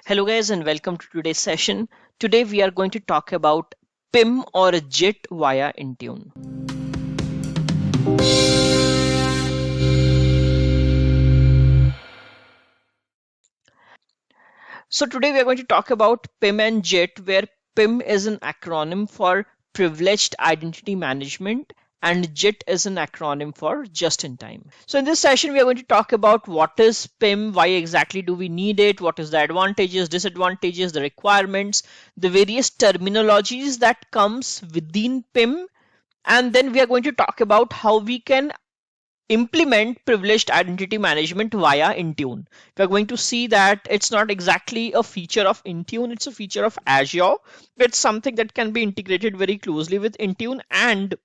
Hello guys and welcome to today's session. Today we are going to talk about PIM or JIT via Intune. So today we are going to talk about PIM and JIT, where PIM is an acronym for Privileged Identity Management and JIT is an acronym for Just in Time. So in this session we are going to talk about what is PIM, why exactly do we need it, what is the advantages, disadvantages, the requirements, the various terminologies that comes within PIM, and then we are going to talk about how we can implement privileged identity management via Intune. We're going to see that it's not exactly a feature of Intune, it's a feature of Azure. It's something that can be integrated very closely with Intune, and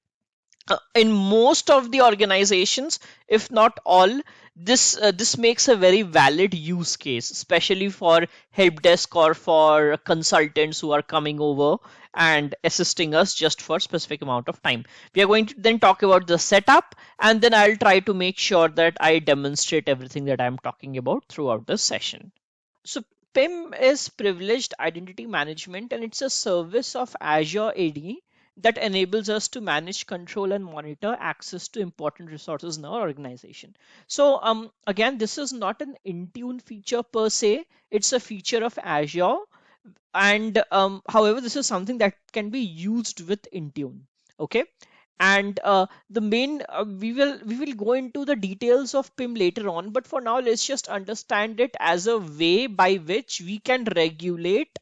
in most of the organizations, if not all, this makes a very valid use case, especially for help desk or for consultants who are coming over and assisting us just for specific amount of time. We are going to then talk about the setup, and then I'll try to make sure that I demonstrate everything that I'm talking about throughout the session. So PIM is Privileged Identity Management, and it's a service of Azure AD that enables us to manage, control, and monitor access to important resources in our organization. So again, this is not an Intune feature per se, it's a feature of Azure. And however, this is something that can be used with Intune. Okay. And the main we will go into the details of PIM later on, but for now let's just understand it as a way by which we can regulate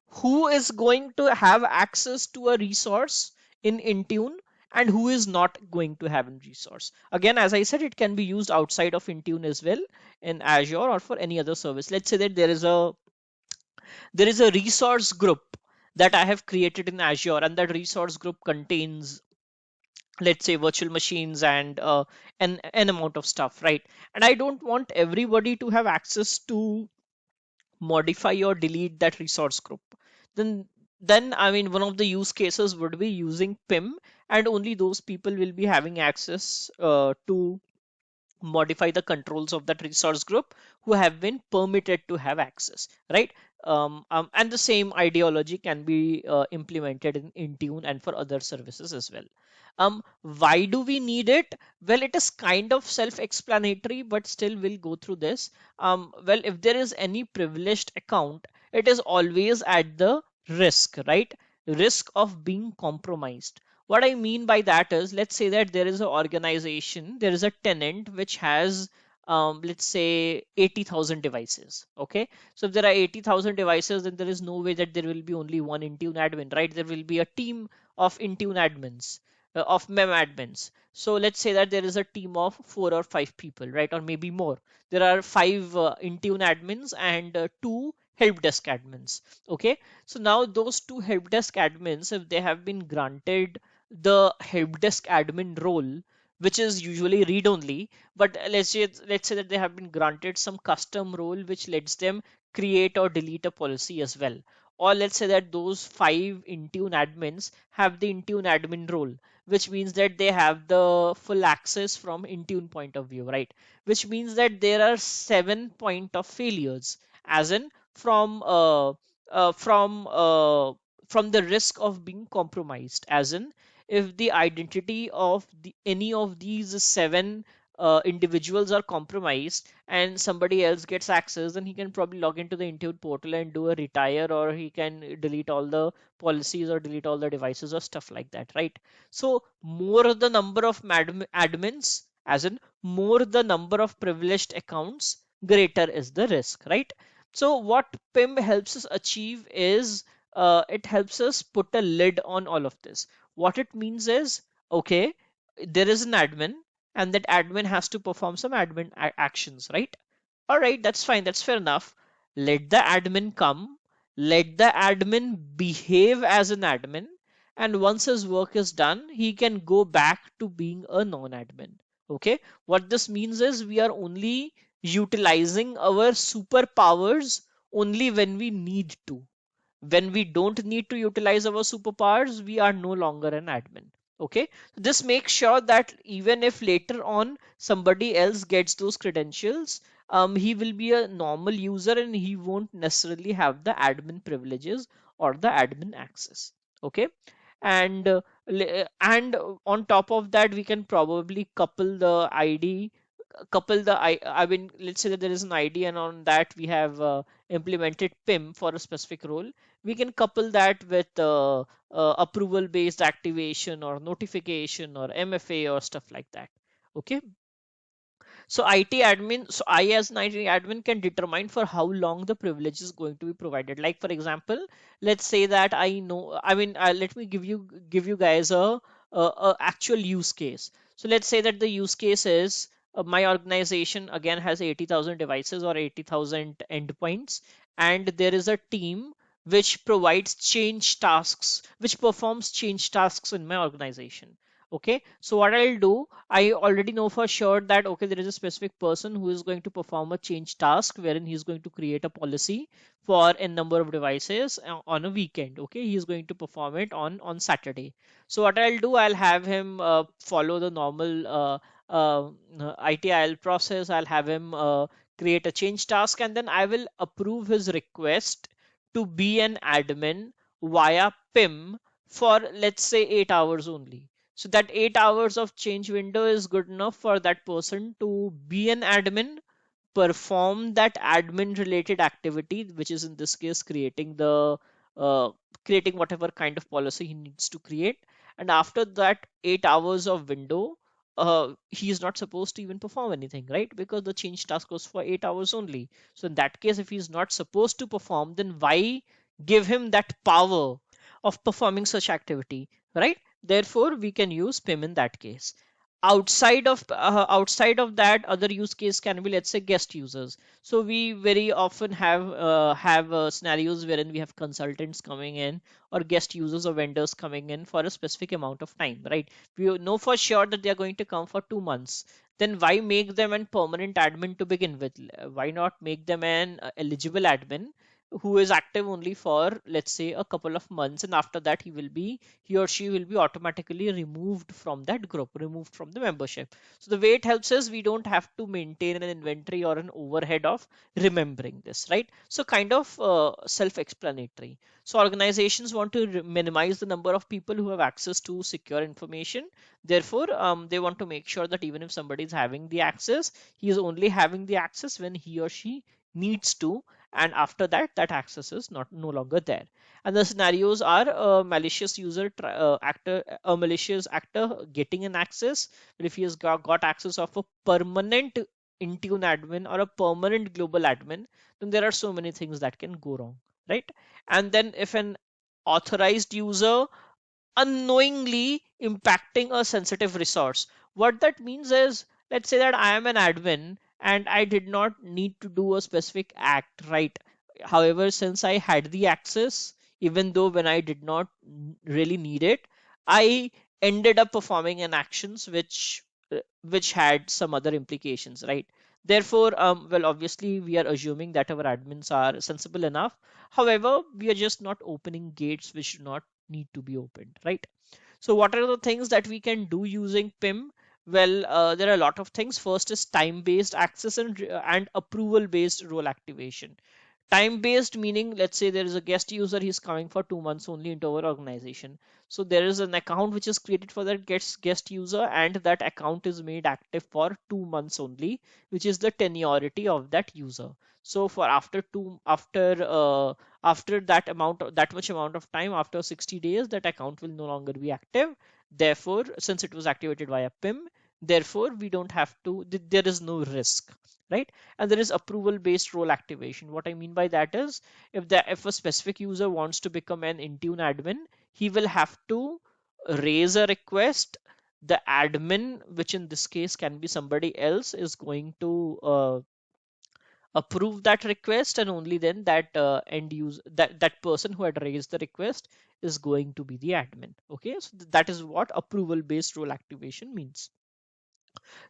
who is going to have access to a resource in Intune and who is not going to have a resource. Again, as I said, it can be used outside of Intune as well, in Azure or for any other service. Let's say that there is a resource group that I have created in Azure, and that resource group contains, let's say, virtual machines and an amount of stuff, right? And I don't want everybody to have access to modify or delete that resource group. Then I mean, one of the use cases would be using PIM, and only those people will be having access to modify the controls of that resource group who have been permitted to have access, right? And the same ideology can be implemented in Intune and for other services as well. Why do we need it? Well, it is kind of self-explanatory, but still we'll go through this. Well, if there is any privileged account, it is always at the risk, right? Risk of being compromised. What I mean by that is, let's say that there is an organization, there is a tenant which has, let's say, 80,000 devices. Okay. So if there are 80,000 devices, then there is no way that there will be only one Intune admin, right? There will be a team of Intune admins, of PIM admins. So let's say that there is a team of 4 or 5 people, right? Or maybe more. There are 5 Intune admins and 2 help desk admins. Okay. So now those 2 help desk admins, if they have been granted the help desk admin role, which is usually read only, but let's say that they have been granted some custom role which lets them create or delete a policy as well. Or let's say that those 5 Intune admins have the Intune admin role, which means that they have the full access from Intune point of view, right? Which means that there are 7 point of failures, as in from uh, from uh, from the risk of being compromised, as in if the identity of any of these 7 individuals are compromised and somebody else gets access, then he can probably log into the Intune portal and do a retire, or he can delete all the policies or delete all the devices or stuff like that, right? So more the number of admins, as in more the number of privileged accounts, greater is the risk, right? So what PIM helps us achieve is, it helps us put a lid on all of this. What it means is, okay, there is an admin, and that admin has to perform some admin actions, right? All right, that's fine, that's fair enough. Let the admin come, let the admin behave as an admin, and once his work is done, he can go back to being a non-admin. Okay, what this means is we are only utilizing our superpowers only when we need to. When we don't need to utilize our superpowers, we are no longer an admin. Okay, this makes sure that even if later on somebody else gets those credentials, he will be a normal user and he won't necessarily have the admin privileges or the admin access. Okay. And on top of that, we can probably couple the ID, couple the I mean, let's say that there is an ID and on that we have implemented PIM for a specific role. We can couple that with approval based activation or notification or MFA or stuff like that. Okay. So IT admin, so I as an IT admin can determine for how long the privilege is going to be provided. Like for example, let's say that I know, I mean, let me give you guys a actual use case. So let's say that the use case is my organization again has 80,000 devices or 80,000 endpoints, and there is a team which provides change tasks, which performs change tasks in my organization. Okay, so what I'll do, I already know for sure that okay, there is a specific person who is going to perform a change task wherein he's going to create a policy for a number of devices on a weekend. Okay, he's going to perform it on Saturday. So what I'll do, I'll have him follow the normal ITIL process. I'll have him create a change task, and then I will approve his request to be an admin via PIM for let's say 8 hours only. So that 8 hours of change window is good enough for that person to be an admin, perform that admin related activity, which is in this case creating the uh, creating whatever kind of policy he needs to create. And after that 8 hours of window, he is not supposed to even perform anything, right? Because the change task was for 8 hours only. So in that case, if he's not supposed to perform, then why give him that power of performing such activity, right? Therefore, we can use PIM in that case. Outside of that, other use case can be, let's say, guest users. So we very often have scenarios wherein we have consultants coming in or guest users or vendors coming in for a specific amount of time, right? We know for sure that they are going to come for 2 months. Then why make them an permanent admin to begin with? Why not make them an eligible admin who is active only for, let's say, a couple of months, and after that he or she will be automatically removed from that group, removed from the membership. So the way it helps is we don't have to maintain an inventory or an overhead of remembering this, right? So kind of self-explanatory. So organizations want to minimize the number of people who have access to secure information. Therefore, they want to make sure that even if somebody is having the access, he is only having the access when he or she needs to, and after that that access is not no longer there. And the scenarios are a malicious actor, a malicious actor getting an access. But if he has got access of a permanent Intune admin or a permanent global admin, then there are so many things that can go wrong, right? And then if an authorized user unknowingly impacting a sensitive resource. What that means is, let's say that I am an admin and I did not need to do a specific act, right? However, since I had the access, even though when I did not really need it, I ended up performing an actions which had some other implications, right? Therefore, well, obviously, we are assuming that our admins are sensible enough. However, we are just not opening gates which do not need to be opened, right? So what are the things that we can do using PIM? Well, there are a lot of things. First is time-based access and approval-based role activation. Time based meaning, let's say there is a guest user, he's coming for 2 months only into our organization. So there is an account which is created for that guest user, and that account is made active for 2 months only, which is the tenuity of that user. So for after that much amount of time, after 60 days, that account will no longer be active. Therefore, since it was activated via PIM, therefore we don't have to, there is no risk, right? And there is approval based role activation. What I mean by that is, if a specific user wants to become an Intune admin, he will have to raise a request. The admin, which in this case can be somebody else, is going to approve that request, and only then that end user, that person who had raised the request, is going to be the admin. Okay, so that is what approval based role activation means.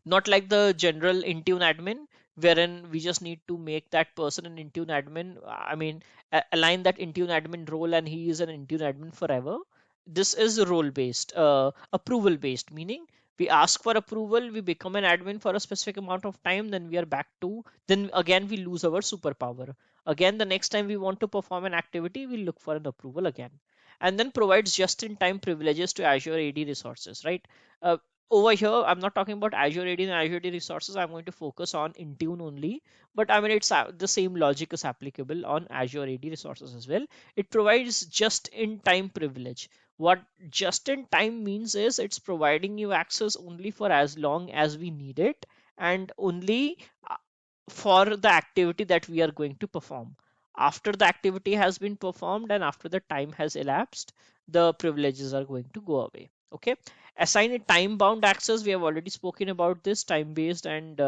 Not like the general Intune admin, wherein we just need to make that person an Intune admin. I mean, align that Intune admin role, and he is an Intune admin forever. This is role based, approval based, meaning We ask for approval, we become an admin for a specific amount of time, then we are back to, then again we lose our superpower. Again, the next time we want to perform an activity, we look for an approval again. And then provides just in time privileges to Azure AD resources, right? Uh, Over here, I'm not talking about Azure AD and Azure AD resources. I'm going to focus on Intune only. But I mean, it's the same logic is applicable on Azure AD resources as well. It provides just in time privilege. What just in time means is it's providing you access only for as long as we need it, and only for the activity that we are going to perform. After the activity has been performed and after the time has elapsed, the privileges are going to go away. Okay. Assign a time bound access. We have already spoken about this time based, and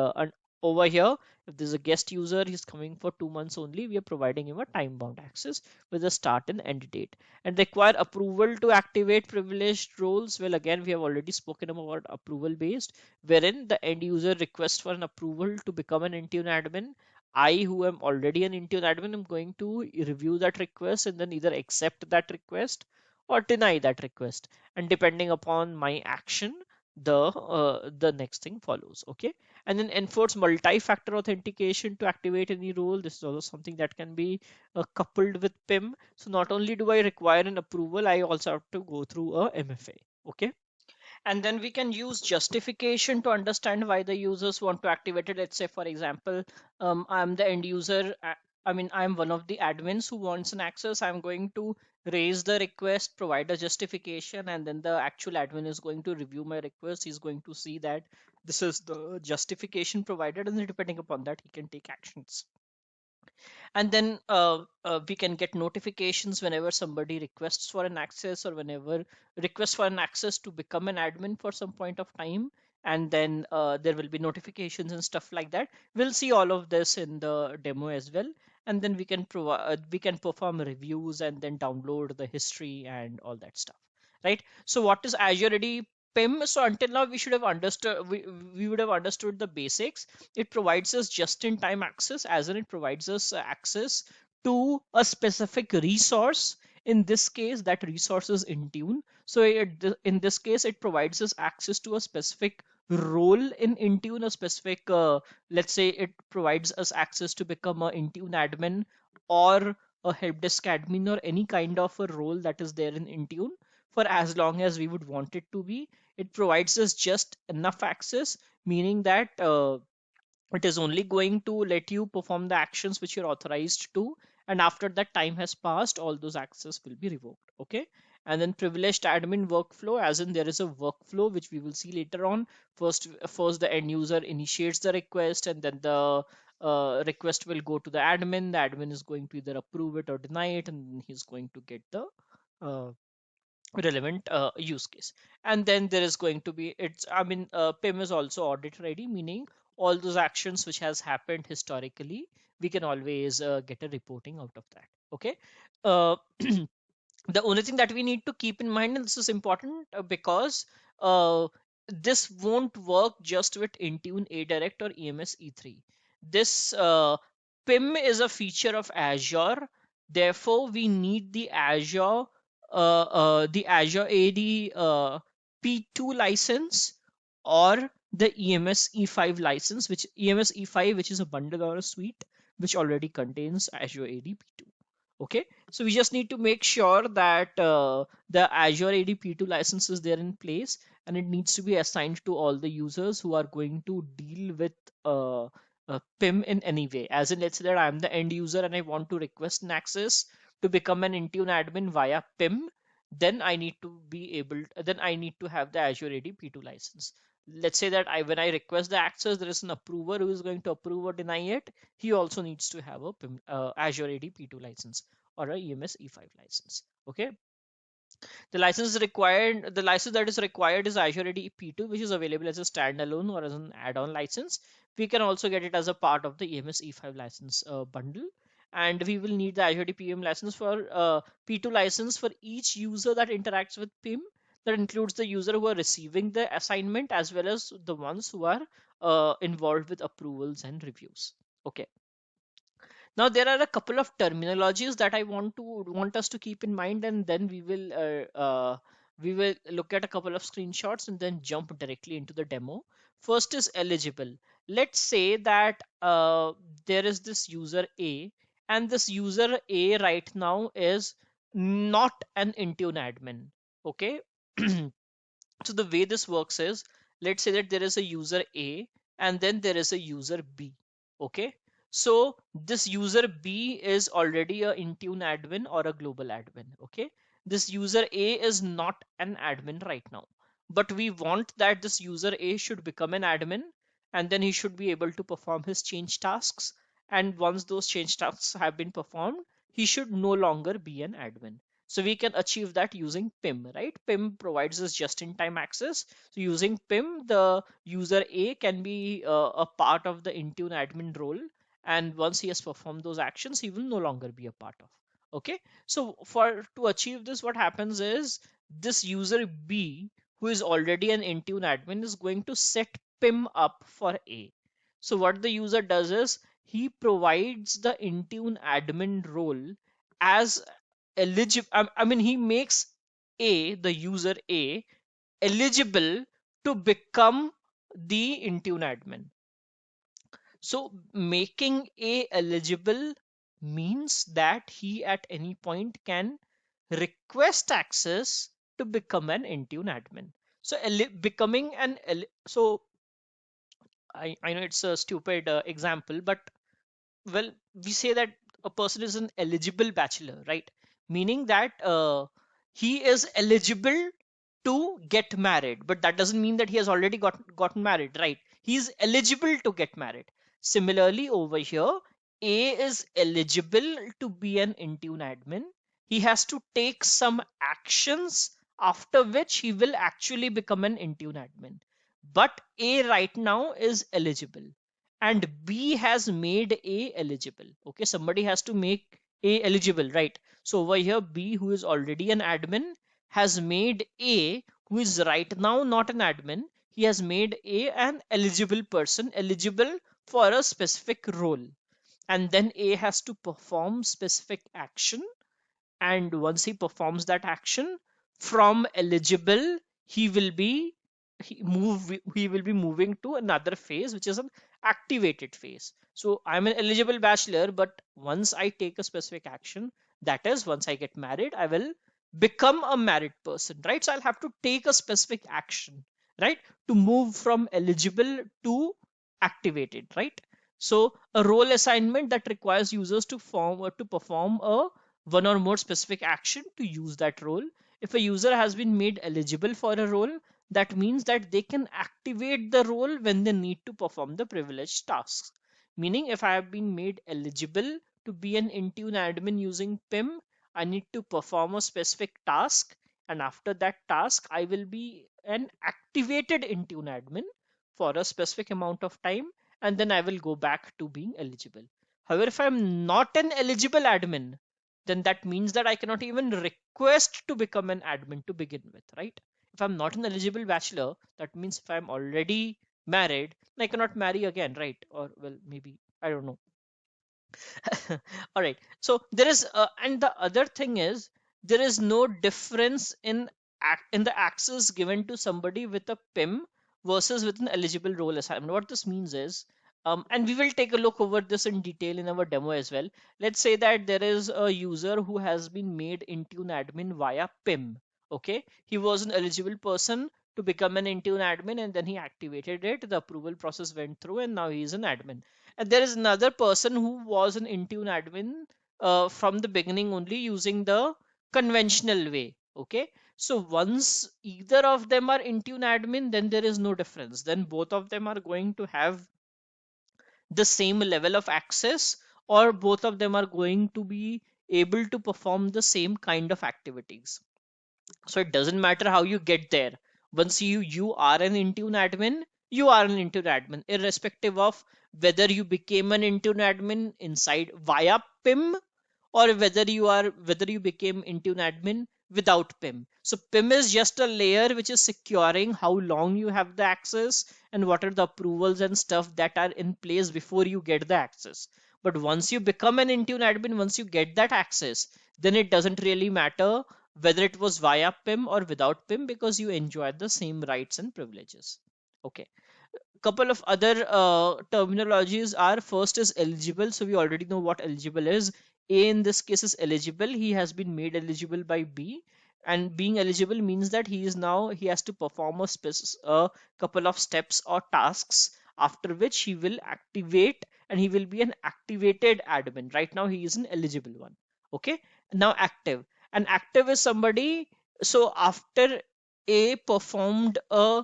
over here, if there's a guest user, he's coming for 2 months only, we are providing him a time bound access with a start and end date. And require approval to activate privileged roles. Well, again, we have already spoken about approval based, wherein the end user requests for an approval to become an Intune admin. I, who am already an Intune admin, am going to review that request and then either accept that request or deny that request. And depending upon my action, the next thing follows. Okay. And then enforce multi-factor authentication to activate any role. This is also something that can be coupled with PIM. So not only do I require an approval, I also have to go through a MFA. Okay. And then we can use justification to understand why the users want to activate it. Let's say, for example, I'm the end user. I mean, I'm one of the admins who wants an access. I'm going to raise the request, provide a justification, and then the actual admin is going to review my request. He's going to see that this is the justification provided, and then depending upon that, he can take actions. And then we can get notifications whenever somebody requests for an access, or whenever requests for an access to become an admin for some point of time. And then there will be notifications and stuff like that. We'll see all of this in the demo as well. And then we can provide, we can perform reviews and then download the history and all that stuff, right? So what is Azure AD PIM? So until now we should have understood, we would have understood the basics. It provides us just in time access, as in it provides us access to a specific resource. In this case, that resource is Intune. So in this case, it provides us access to a specific role in Intune, a specific, let's say it provides us access to become a Intune admin or a help desk admin or any kind of a role that is there in Intune for as long as we would want it to be. It provides us just enough access, meaning that it is only going to let you perform the actions which you're authorized to, and after that time has passed, all those access will be revoked. Okay. And then privileged admin workflow, as in there is a workflow which we will see later on. First the end user initiates the request, and then the request will go to the admin. The admin is going to either approve it or deny it, and he's going to get the uh, relevant use case. And then there is going to be, it's, I mean, PIM is also audit ready, meaning all those actions which has happened historically, we can always get a reporting out of that. Okay. uh, the only thing that we need to keep in mind, and this is important because uh, this won't work just with Intune A Direct or EMS E3. This PIM is a feature of Azure. Therefore, we need the Azure AD P2 license or the EMS E5 license, which EMS E5, which is a bundle or a suite which already contains Azure AD P2. Okay, so we just need to make sure that the Azure AD P2 license is there in place, and it needs to be assigned to all the users who are going to deal with PIM in any way. As in, let's say that I'm the end user and I want to request an access to become an Intune admin via PIM, then I need to be able, then I need to have the Azure AD P2 license. Let's say that when I request the access, there is an approver who is going to approve or deny it. He also needs to have a PIM, Azure AD P2 license or a EMS E5 license. Okay. The license that is required is Azure AD P2, which is available as a standalone or as an add-on license. We can also get it as a part of the EMS E5 license bundle. And we will need the Azure AD PM license for P2 license for each user that interacts with PIM. That includes the user who are receiving the assignment as well as the ones who are involved with approvals and reviews. Okay. Now there are a couple of terminologies that I want us to keep in mind, and then we will We will look at a couple of screenshots and then jump directly into the demo. First is eligible. Let's say that there is this user A, and this user A right now is not an Intune admin. Okay. So the way this works is, let's say that there is a user A and then there is a user B. Okay. So this user B is already a Intune admin or a global admin. Okay. This user A is not an admin right now, but we want that this user A should become an admin, and then he should be able to perform his change tasks. And once those change tasks have been performed, he should no longer be an admin. So we can achieve that using PIM, right? PIM provides us just-in-time access. So using PIM, the user A can be a part of the Intune admin role. And once he has performed those actions, he will no longer be a part of. Okay. So to achieve this, what happens is this user B, who is already an Intune admin, is going to set PIM up for A. So what the user does is he provides the Intune admin role as eligible. I mean, he makes the user A, eligible to become the Intune admin. So making A eligible means that he at any point can request access to become an Intune admin. So becoming an so I know it's a stupid example, but well, we say that a person is an eligible bachelor, right? Meaning that he is eligible to get married, but that doesn't mean that he has already gotten married, right? He is eligible to get married. Similarly, over here, A is eligible to be an Intune admin. He has to take some actions after which he will actually become an Intune admin. But A right now is eligible and B has made A eligible. Okay, somebody has to make A eligible, right? So over here, B, who is already an admin, has made A, who is right now not an admin, he has made A an eligible person, eligible for a specific role. And then A has to perform specific action, and once he performs that action, from eligible he will be he will be moving to another phase, which is an activated phase. So I'm an eligible bachelor, but once I take a specific action, that is, once I get married, I will become a married person, right? So I'll have to take a specific action, right, to move from eligible to activated, right? So a role assignment that requires users to form or to perform a one or more specific action to use that role. If a user has been made eligible for a role, that means that they can activate the role when they need to perform the privileged tasks. Meaning, if I have been made eligible to be an Intune admin using PIM, I need to perform a specific task, and after that task, I will be an activated Intune admin for a specific amount of time, and then I will go back to being eligible. However, if I'm not an eligible admin, then that means that I cannot even request to become an admin to begin with, right? If I'm not an eligible bachelor, that means if I'm already married, I cannot marry again, right? Or, well, maybe, I don't know. All right. So there is, and the other thing is, there is no difference in the access given to somebody with a PIM versus with an eligible role assignment. What this means is, and we will take a look over this in detail in our demo as well. Let's say that there is a user who has been made Intune admin via PIM. Okay, he was an eligible person to become an Intune admin, and then he activated it. The approval process went through, and now he is an admin. And there is another person who was an Intune admin from the beginning, only using the conventional way. Okay, so once either of them are Intune admin, then there is no difference. Then both of them are going to have the same level of access, or both of them are going to be able to perform the same kind of activities. So it doesn't matter how you get there. Once you are an Intune admin, you are an Intune admin, irrespective of whether you became an Intune admin inside via PIM, or whether you became Intune admin without PIM. So PIM is just a layer which is securing how long you have the access and what are the approvals and stuff that are in place before you get the access. But once you become an Intune admin, once you get that access, then it doesn't really matter whether it was via PIM or without PIM, because you enjoy the same rights and privileges. Okay. Couple of other terminologies are, first is eligible. So we already know what eligible is. A in this case is eligible. He has been made eligible by B, and being eligible means that he has to perform a couple of steps or tasks, after which he will activate, and he will be an activated admin. Right now he is an eligible one. Okay. Now active. An active is somebody. So after A performed a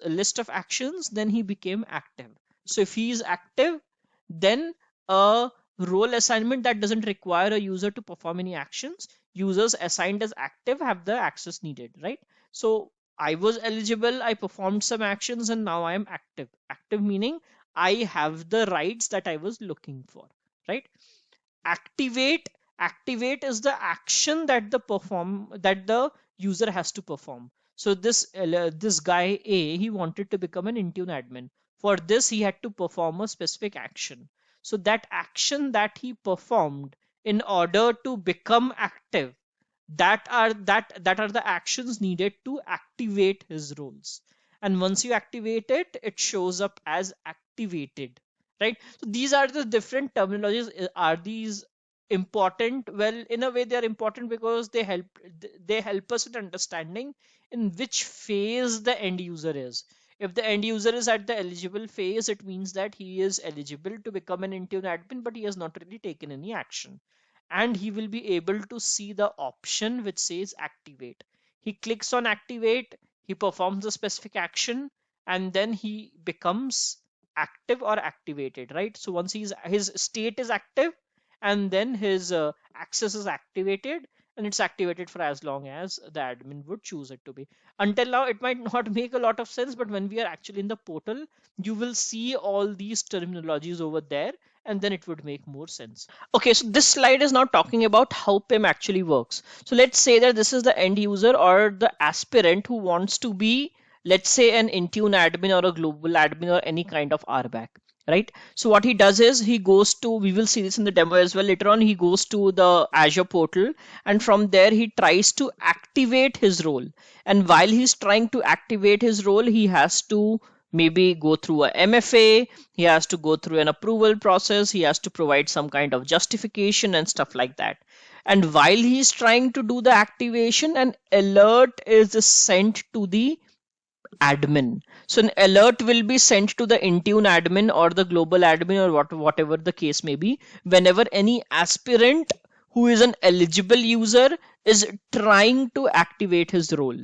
list of actions, then he became active. So if he is active, then a role assignment that doesn't require a user to perform any actions, users assigned as active have the access needed, right? So I was eligible, I performed some actions, and now I am active. Active meaning I have the rights that I was looking for, right? Activate is the action that the user has to perform. So this guy A, he wanted to become an Intune admin. For this he had to perform a specific action. So that action that he performed in order to become active, that are the actions needed to activate his roles. And once you activate it, it shows up as activated, right? So these are the different terminologies. Are these important? Well, in a way they are important because they help us in understanding in which phase the end user is. If the end user is at the eligible phase, it means that he is eligible to become an Intune admin, but he has not really taken any action. And he will be able to see the option which says activate. He clicks on activate, he performs a specific action, and then he becomes active or activated, right? So once his state is active, and then his access is activated, and it's activated for as long as the admin would choose it to be. Until now it might not make a lot of sense, but when we are actually in the portal, you will see all these terminologies over there, and then it would make more sense. Okay, so this slide is now talking about how PIM actually works. So let's say that this is the end user or the aspirant who wants to be, let's say, an Intune admin or a global admin or any kind of RBAC, right? So what he does is he goes to, we will see this in the demo as well later on, he goes to the Azure portal, and from there he tries to activate his role. And while he's trying to activate his role, he has to maybe go through a MFA, he has to go through an approval process, he has to provide some kind of justification and stuff like that. And while he's trying to do the activation, an alert is sent to the admin. So an alert will be sent to the Intune admin or the global admin or whatever the case may be, whenever any aspirant who is an eligible user is trying to activate his role.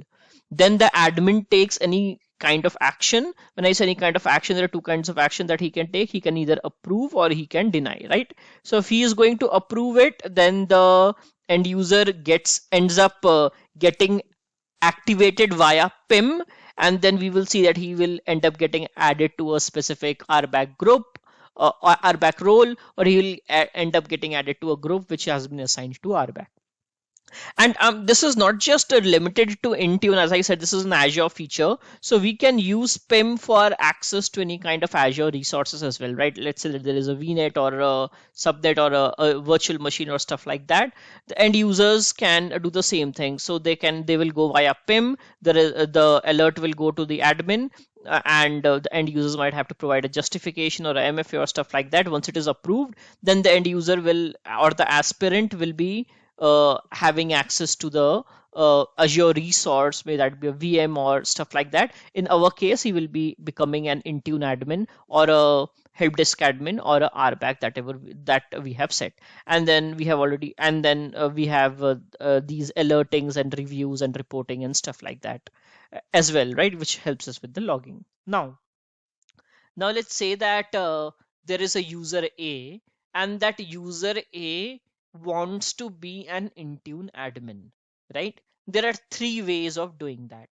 Then the admin takes any kind of action. When I say any kind of action, there are two kinds of action that he can take. He can either approve or he can deny, right? So if he is going to approve it, then the end user ends up getting activated via PIM, and then we will see that he will end up getting added to a specific RBAC group or RBAC role, or he will end up getting added to a group which has been assigned to RBAC. And this is not just limited to Intune. As I said, this is an Azure feature. So we can use PIM for access to any kind of Azure resources as well, right? Let's say that there is a VNet or a subnet or a virtual machine or stuff like that. The end users can do the same thing. So they will go via PIM. The alert will go to the admin. And the end users might have to provide a justification or a MFA or stuff like that. Once it is approved, then the end user will, or the aspirant will be having access to the Azure resource, may that be a VM or stuff like that. In our case, he will be becoming an Intune admin or a help desk admin or a RBAC, that we have set. And then we have these alertings and reviews and reporting and stuff like that as well, right? Which helps us with the logging. Now let's say that there is a user A, and that user A wants to be an Intune admin, right? There are three ways of doing that.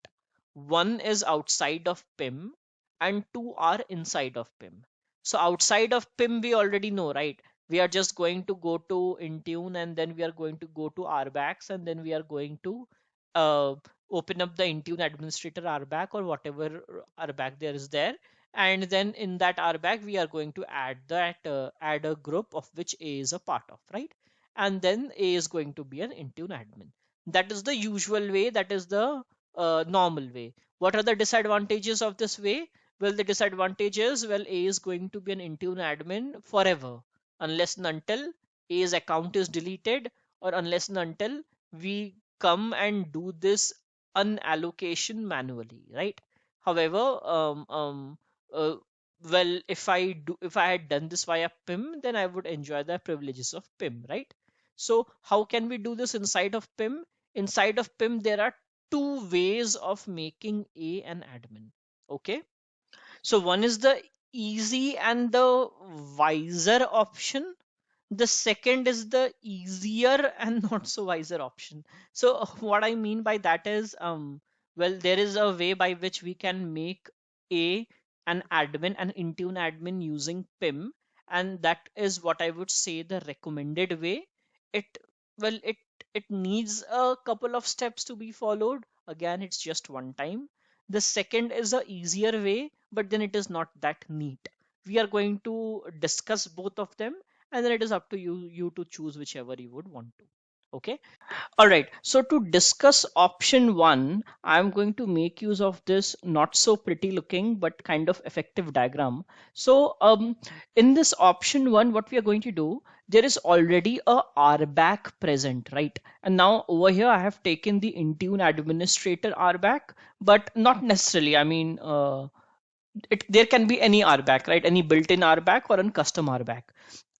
One is outside of PIM, and two are inside of PIM. So outside of PIM, we already know, right? We are just going to go to Intune, and then we are going to go to RBACs, and then we are going to uh, open up the Intune administrator RBAC or whatever RBAC there is there, and then in that RBAC we are going to add a group of which A is a part of, right? And then A is going to be an Intune admin. That is the usual way, that is the normal way. What are the disadvantages of this way? Well, the disadvantage is, well, A is going to be an Intune admin forever, unless and until A's account is deleted, or unless and until we come and do this unallocation manually, right? However, uh, well, if I had done this via PIM, then I would enjoy the privileges of PIM, right? So how can we do this inside of PIM? Inside of PIM, there are two ways of making A an admin. Okay. So one is the easy and the wiser option. The second is the easier and not so wiser option. So what I mean by that is, well, there is a way by which we can make a an admin, an Intune admin using PIM, and that is what I would say the recommended way. It well, it needs a couple of steps to be followed. Again, it's just one time. The second is a easier way, but then it is not that neat. We are going to discuss both of them, and then it is up to you to choose whichever you would want to. Okay. All right, so to discuss option one, I'm going to make use of this not so pretty looking but kind of effective diagram. So in this option one, what we are going to do, there is already a RBAC present, right? And now over here I have taken the Intune administrator RBAC, but not necessarily, I mean, there can be any RBAC, right? Any built-in RBAC or a custom RBAC.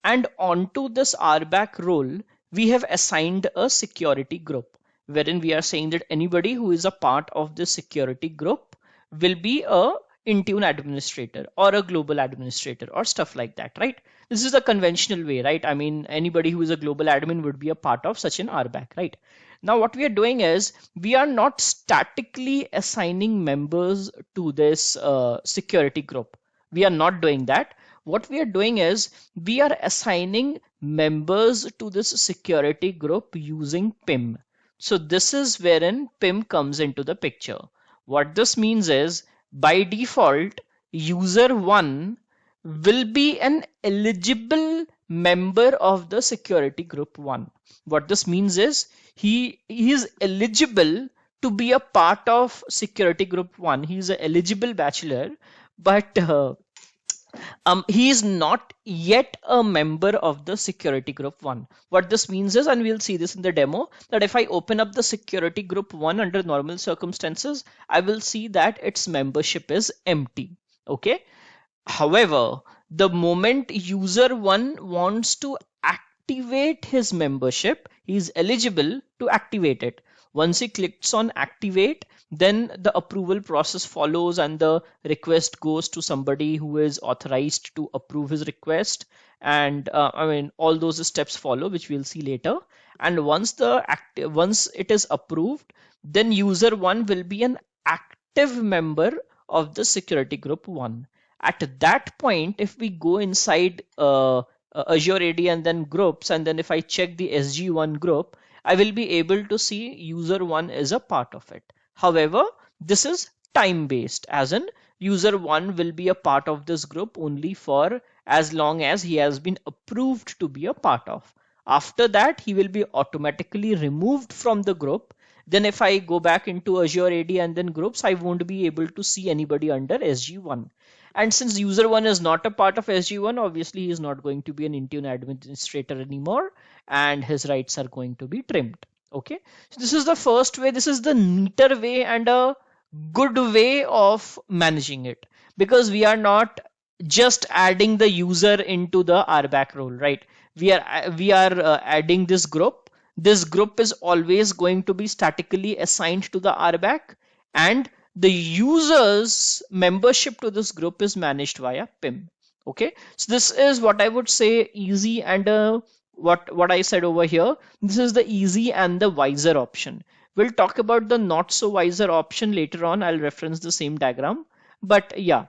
And onto this RBAC role, we have assigned a security group, wherein we are saying that anybody who is a part of this security group will be a Intune administrator or a global administrator or stuff like that, right? This is the conventional way, right? I mean, anybody who is a global admin would be a part of such an RBAC, right? Now, what we are doing is we are not statically assigning members to this security group. We are not doing that. What we are doing is we are assigning members to this security group using PIM. So this is wherein PIM comes into the picture. What this means is by default, user 1 will be an eligible member of the security group 1. What this means is he is eligible to be a part of security group 1. He is an eligible bachelor, but he is not yet a member of the security group 1. What this means is, and we'll see this in the demo, that if I open up the security group 1 under normal circumstances, I will see that its membership is empty. Okay. However, the moment user 1 wants to activate his membership, he is eligible to activate it. Once he clicks on activate, then the approval process follows and the request goes to somebody who is authorized to approve his request. And I mean, all those steps follow, which we'll see later. And once it is approved, then user 1 will be an active member of the security group 1. At that point, if we go inside Azure AD and then groups, and then if I check the SG1 group, I will be able to see user 1 is a part of it. However, this is time based, as in user 1 will be a part of this group only for as long as he has been approved to be a part of. After that, he will be automatically removed from the group. Then if I go back into Azure AD and then groups, I won't be able to see anybody under SG1. And since user 1 is not a part of SG1, obviously he is not going to be an Intune administrator anymore, and his rights are going to be trimmed. Okay, so this is the first way. This is the neater way and a good way of managing it, because we are not just adding the user into the RBAC role, right? We are adding this group. This group is always going to be statically assigned to the RBAC, and the user's membership to this group is managed via PIM. Okay, so this is what I would say easy and what I said over here. This is the easy and the wiser option. We'll talk about the not so wiser option later on. I'll reference the same diagram. But yeah,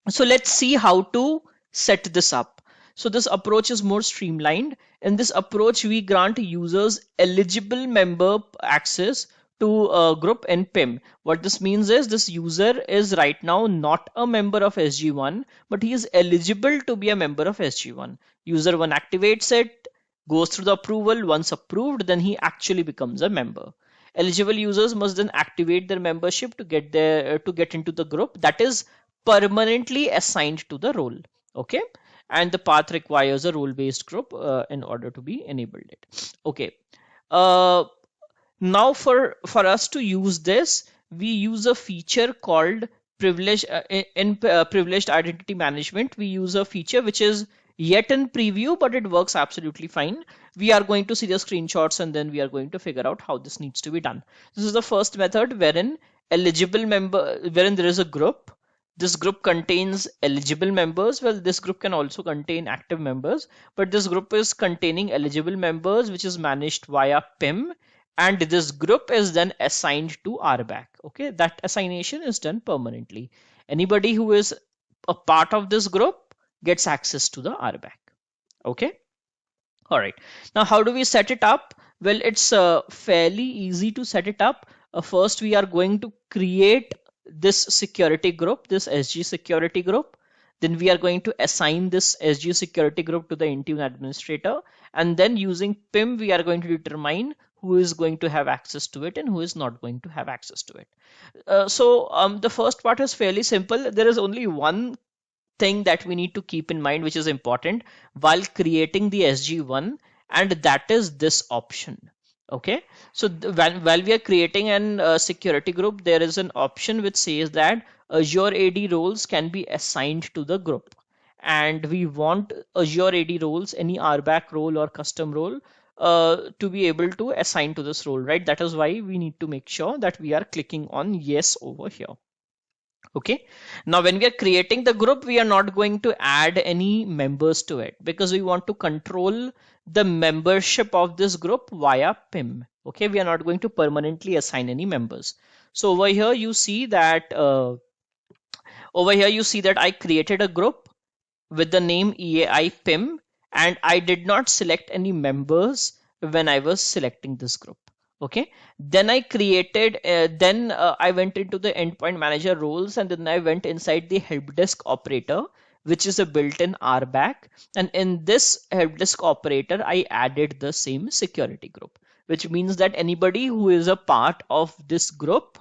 so let's see how to set this up. So this approach is more streamlined. In this approach, we grant users eligible member access to a group in PIM. What this means is this user is right now not a member of SG1, but he is eligible to be a member of SG1. User 1 activates it. goes through the approval. Once approved, then he actually becomes a member. Eligible users must then activate their membership to get into the group that is permanently assigned to the role. Okay, and the path requires a role-based group in order to be enabled it. Okay. Uh, Now for us to use this, we use a feature called privileged identity management. We use a feature which is yet in preview, but it works absolutely fine. We are going to see the screenshots and then we are going to figure out how this needs to be done. This is the first method wherein there is a group. This group contains eligible members. Well, this group can also contain active members, but this group is containing eligible members, which is managed via PIM, and this group is then assigned to RBAC. Okay, that assignation is done permanently. Anybody who is a part of this group gets access to the RBAC. Okay. All right. Now, how do we set it up? Well, it's fairly easy to set it up. First, we are going to create this security group, this SG security group. Then we are going to assign this SG security group to the Intune administrator. And then using PIM, we are going to determine who is going to have access to it and who is not going to have access to it. The first part is fairly simple. There is only one thing that we need to keep in mind, which is important while creating the SG1, and that is this option. Okay, so while we are creating an security group, there is an option which says that Azure AD roles can be assigned to the group, and we want Azure AD roles, any RBAC role or custom role, to be able to assign to this role, right? That is why we need to make sure that we are clicking on yes over here. Okay, now when we are creating the group, we are not going to add any members to it because we want to control the membership of this group via PIM. Okay, we are not going to permanently assign any members. So over here you see that I created a group with the name EAI PIM, and I did not select any members when I was selecting this group. Okay, then I went into the endpoint manager roles, and then I went inside the help desk operator, which is a built-in RBAC, and in this help desk operator I added the same security group, which means that anybody who is a part of this group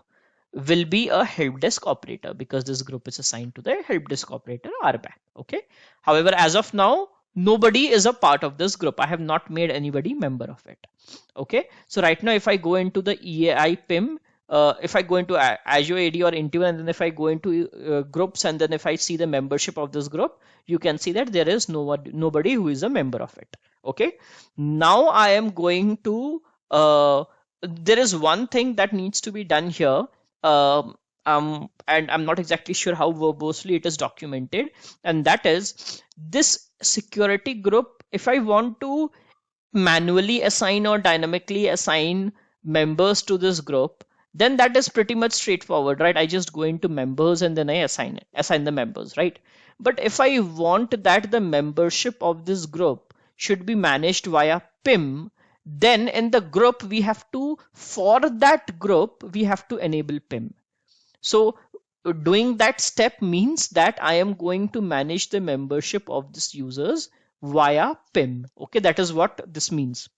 will be a help desk operator because this group is assigned to the help desk operator RBAC. Okay. However, as of now, nobody is a part of this group. I have not made anybody member of it. Okay. So right now, if I go into the EAI PIM, if I go into Azure AD or Intune, and then if I go into groups, and then if I see the membership of this group, you can see that there is nobody who is a member of it. Okay. Now I am going to, there is one thing that needs to be done here. And I'm not exactly sure how verbosely it is documented, and that is this security group. If I want to manually assign or dynamically assign members to this group, then that is pretty much straightforward, right? I just go into members and then I assign the members, right? But if I want that the membership of this group should be managed via PIM, then in the group for that group we have to enable PIM. So doing that step means that I am going to manage the membership of these users via PIM. Okay, that is what this means.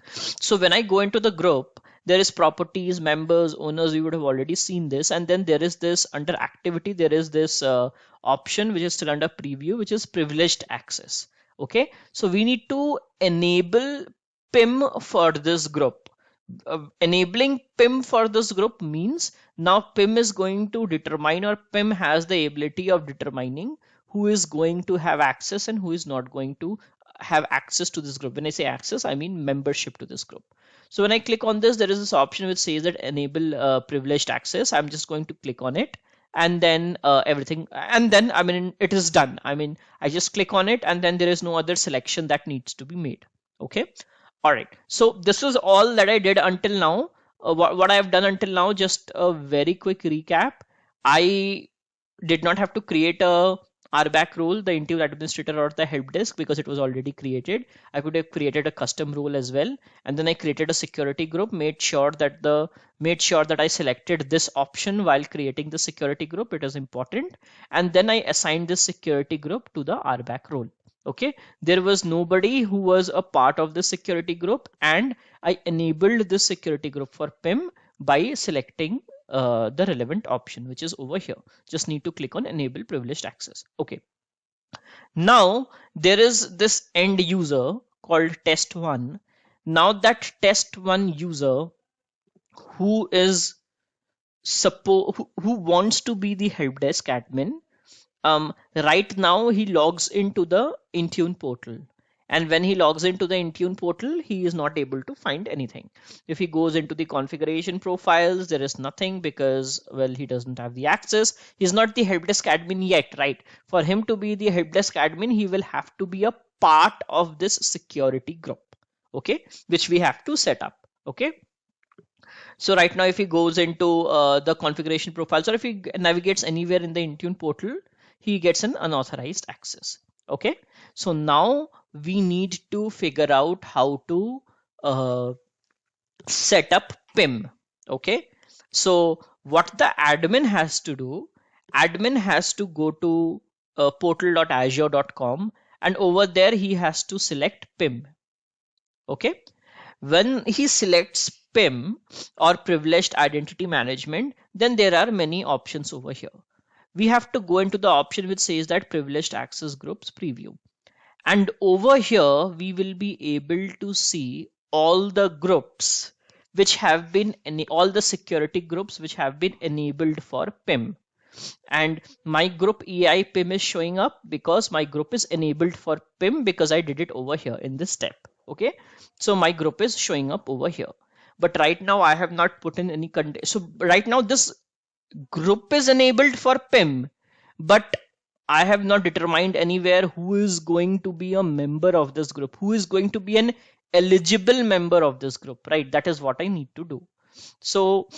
So when I go into the group, there is properties, members, owners. You would have already seen this, and then there is this under activity. There is this option which is still under preview, which is privileged access. Okay, so we need to enable PIM for this group. Enabling PIM for this group means now PIM is going to determine, or PIM has the ability of determining who is going to have access and who is not going to have access to this group. When I say access, I mean membership to this group. So when I click on this, there is this option which says that enable privileged access. I'm just going to click on it, and then everything, and then I mean it is done. I mean I just click on it, and then there is no other selection that needs to be made. Okay. All right. So this was all that I did until now. What I have done until now, just a very quick recap. I did not have to create a RBAC role, the Intune administrator or the help desk, because it was already created. I could have created a custom role as well, and then I created a security group, made sure that I selected this option while creating the security group. It is important, and then I assigned this security group to the RBAC role. Okay, there was nobody who was a part of the security group, and I enabled this security group for PIM by selecting the relevant option, which is over here. Just need to click on enable privileged access. Okay, now there is this end user called test1. Now that test1 user who is who wants to be the help desk admin, right now he logs into the Intune portal, and when he logs into the Intune portal, he is not able to find anything. If he goes into the configuration profiles, there is nothing because, well, he doesn't have the access. He's not the help desk admin yet, right? For him to be the help desk admin, he will have to be a part of this security group, okay, which we have to set up. Okay, so right now, if he goes into the configuration profiles, or if he navigates anywhere in the Intune portal, he gets an unauthorized access. Okay, so now we need to figure out how to uh, set up PIM. Okay, so what the admin has to do, admin has to go to portal.azure.com, and over there he has to select PIM. Okay, when he selects PIM or Privileged Identity Management, then there are many options over here. We have to go into the option which says that Privileged Access Groups Preview. And over here, we will be able to see all the groups which have been, all the security groups which have been enabled for PIM. And my group EI PIM is showing up because my group is enabled for PIM because I did it over here in this step. Okay, so my group is showing up over here, but right now I have not put in any condition. So right now this group is enabled for PIM, but I have not determined anywhere who is going to be a member of this group, who is going to be an eligible member of this group, right? That is what I need to do. So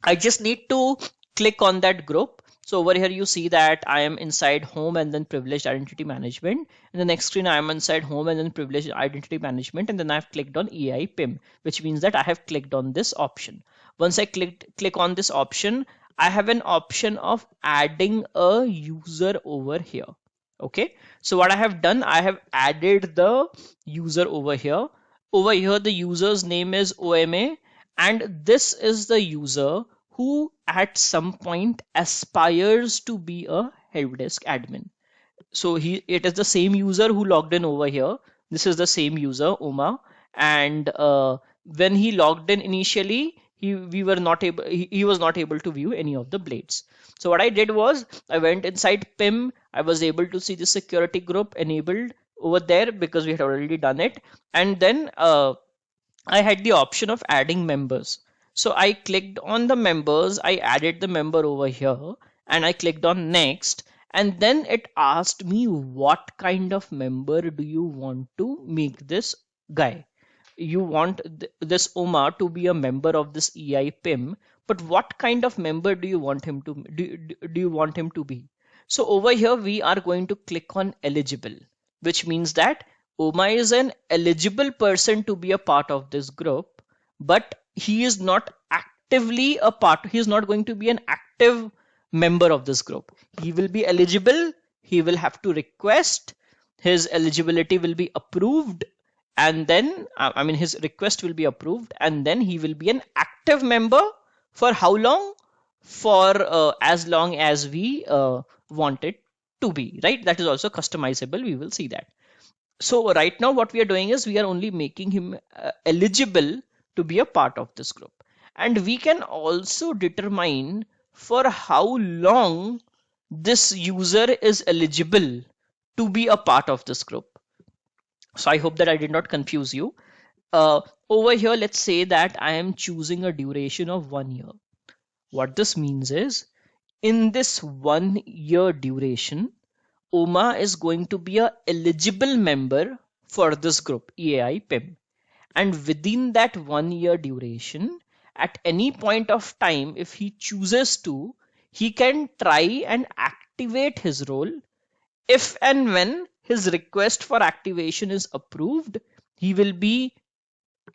I just need to click on that group. So over here you see that I am inside home and then privileged identity management. In the next screen I am inside home and then privileged identity management, and then I've clicked on EI PIM, which means that I have clicked on this option. Once I click on this option, I have an option of adding a user over here. Okay, so what I have done, I have added the user over here. Over here the user's name is OMA, and this is the user who at some point aspires to be a help desk admin. So it is the same user who logged in over here. This is the same user, Oma, and when he logged in initially, he was not able to view any of the blades. So what I did was I went inside PIM. I was able to see the security group enabled over there because we had already done it, and then I had the option of adding members. So I clicked on the members, I added the member over here, and I clicked on next. And then it asked me what kind of member do you want to make this guy. You want this Omar to be a member of this EI PIM, but what kind of member do you want him to do you want him to be? So over here we are going to click on eligible, which means that Oma is an eligible person to be a part of this group, but he is not actively a part. He is not going to be an active member of this group. He will be eligible. He will have to request. His eligibility will be approved, and then his request will be approved, and then he will be an active member for how long? For as long as we want it to be, right? That is also customizable. We will see that. So right now what we are doing is we are only making him eligible to be a part of this group. And we can also determine for how long this user is eligible to be a part of this group. So I hope that I did not confuse you. Over here, let's say that I am choosing a duration of 1 year. What this means is in this 1 year duration, Oma is going to be a eligible member for this group, EAI PIM. And within that 1 year duration, at any point of time, if he chooses to, he can try and activate his role. If and when his request for activation is approved, he will be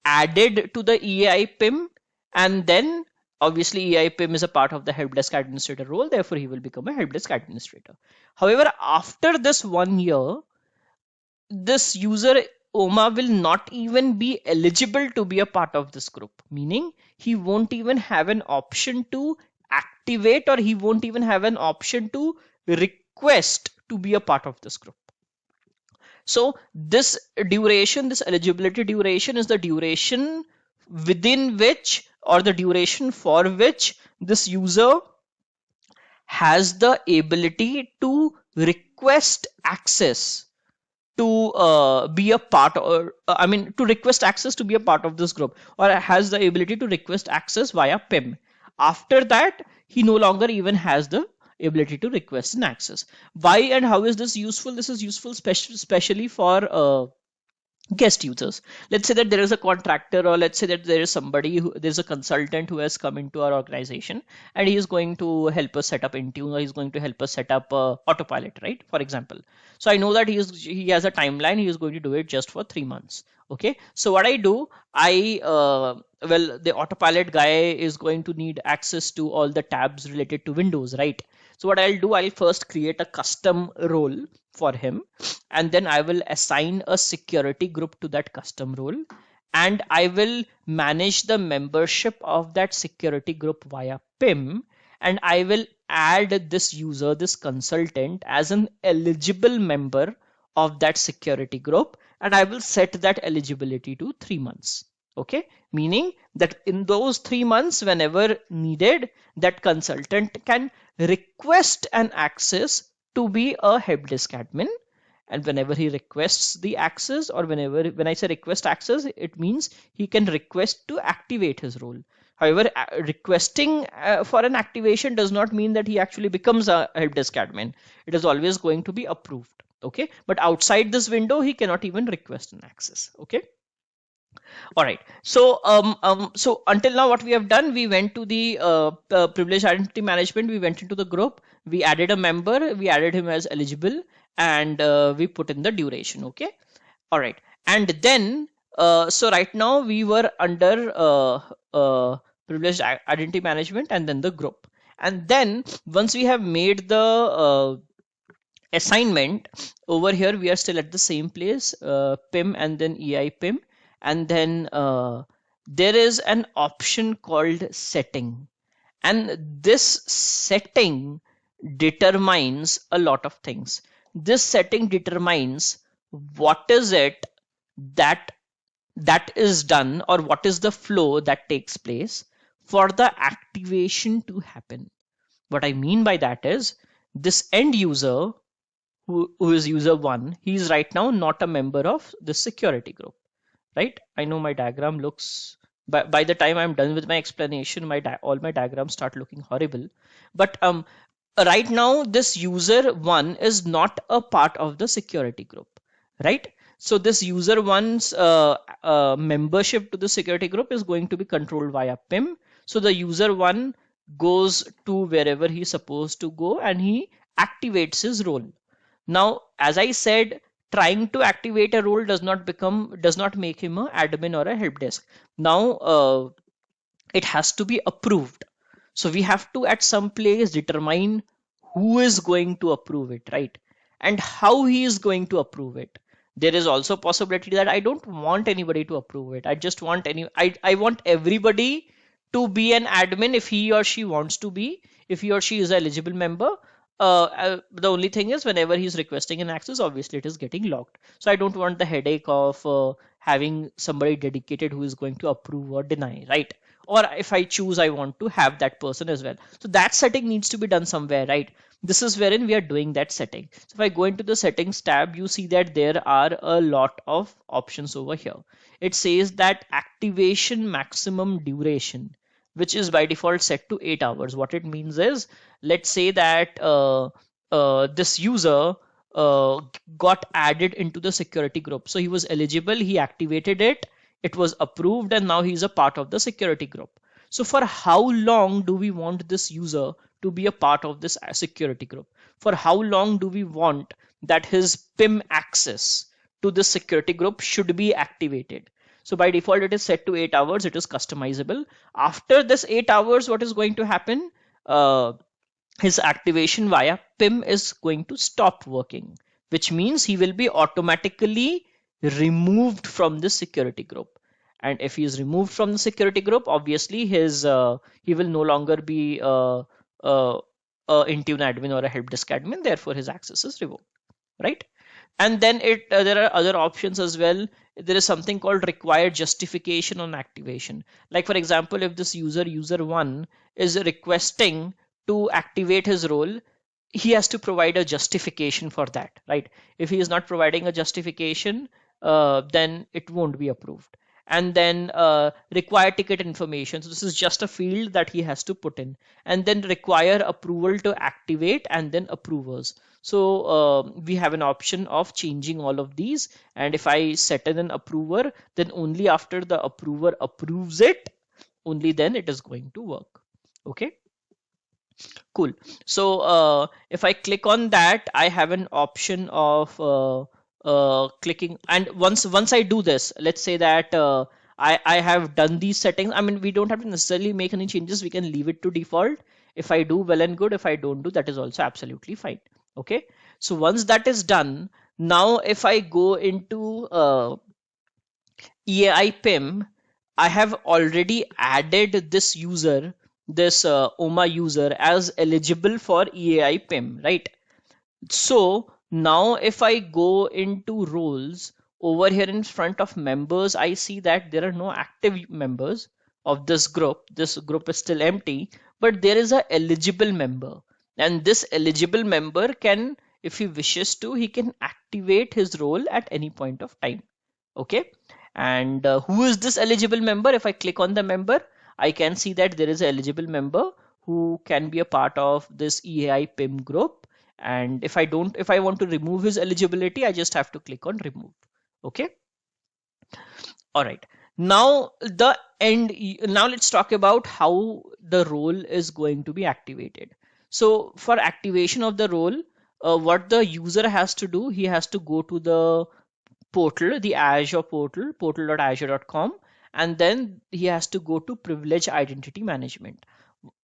added to the EAI PIM, and then obviously EAI PIM is a part of the help desk administrator role, therefore he will become a help desk administrator. However, after this 1 year, this user Oma will not even be eligible to be a part of this group, meaning he won't even have an option to activate, or he won't even have an option to request to be a part of this group. So this duration, this eligibility duration, is the duration within which, or the duration for which, this user has the ability to request access to be a part, or I mean to request access to be a part of this group, or has the ability to request access via PIM. After that, he no longer even has the ability to request an access. Why and how is this useful? This is useful especially for guest users. Let's say that there is a contractor, or let's say that there is somebody who, there's a consultant who has come into our organization, and he is going to help us set up Intune, or he's going to help us set up autopilot, right, for example. So I know that he has a timeline. He is going to do it just for 3 months. Okay, so what I do, well, the autopilot guy is going to need access to all the tabs related to Windows, right? So what I'll do, I'll first create a custom role for him, and then I will assign a security group to that custom role, and I will manage the membership of that security group via PIM, and I will add this user, this consultant, as an eligible member of that security group, and I will set that eligibility to 3 months. Okay, meaning that in those 3 months, whenever needed, that consultant can request an access to be a help desk admin. And whenever he requests the access, or when I say request access, it means he can request to activate his role. However, requesting for an activation does not mean that he actually becomes a help desk admin. It is always going to be approved. Okay, but outside this window, he cannot even request an access. Okay. All right. So until now, what we have done, we went to the privileged identity management. We went into the group. We added a member. We added him as eligible, and we put in the duration. Okay. All right. And then, so right now we were under privileged identity management, and then the group. And then once we have made the assignment, over here we are still at the same place, PIM and then EI PIM, and then there is an option called setting, and this setting determines a lot of things. This setting determines what is it that is done, or what is the flow that takes place for the activation to happen. What I mean by that is, this end user, who is user 1, he is right now not a member of the security group, right? I know my diagram looks, by the time I'm done with my explanation, all my diagrams start looking horrible. But right now this user 1 is not a part of the security group, right? So this user 1's membership to the security group is going to be controlled via PIM. So the user 1 goes to wherever he's supposed to go, and he activates his role. Now, as I said, trying to activate a role does not make him an admin or a help desk. Now, it has to be approved. So we have to at some place determine who is going to approve it, right? And how he is going to approve it. There is also a possibility that I don't want anybody to approve it. I just want I want everybody to be an admin if he or she wants to be, if he or she is an eligible member. The only thing is, whenever he's requesting an access, obviously it is getting locked. So I don't want the headache of having somebody dedicated who is going to approve or deny, right? Or if I choose, I want to have that person as well. So that setting needs to be done somewhere, right? This is wherein we are doing that setting. So if I go into the settings tab, you see that there are a lot of options over here. It says that activation maximum duration, which is by default set to 8 hours. What it means is, let's say that this user got added into the security group. So he was eligible, he activated it, it was approved, and now he's a part of the security group. So for how long do we want this user to be a part of this security group? For how long do we want that his PIM access to this security group should be activated? So by default, it is set to 8 hours. It is customizable. After this 8 hours, what is going to happen? His activation via PIM is going to stop working. which means he will be automatically removed from the security group. And if he is removed from the security group, obviously he will no longer be Intune admin or a help desk admin. Therefore, his access is revoked, right? And then there are other options as well. There is something called required justification on activation. Like for example, if this user1 is requesting to activate his role, he has to provide a justification for that, right? If he is not providing a justification, then it won't be approved. And then require ticket information. So this is just a field that he has to put in. And then require approval to activate, and then approvers. So we have an option of changing all of these. And if I set in an approver, then only after the approver approves it, only then it is going to work. Okay. Cool. So if I click on that, I have an option of clicking. And once I do this, let's say that I have done these settings. I mean, we don't have to necessarily make any changes. We can leave it to default. If I do, well and good. If I don't do, that is also absolutely fine. Okay. So once that is done, now if I go into EAI PIM, I have already added this user, this OMA user, as eligible for EAI PIM, right? So now if I go into roles, over here in front of members, I see that there are no active members of this group. This group is still empty, but there is a eligible member. And this eligible member can, if he wishes to, he can activate his role at any point of time. Okay. And who is this eligible member? If I click on the member, I can see that there is an eligible member who can be a part of this EAI PIM group. And if I want to remove his eligibility, I just have to click on remove. Okay. All right. Now now let's talk about how the role is going to be activated. So for activation of the role, what the user has to do, he has to go to the portal, the Azure portal, portal.azure.com, and then he has to go to Privileged Identity Management.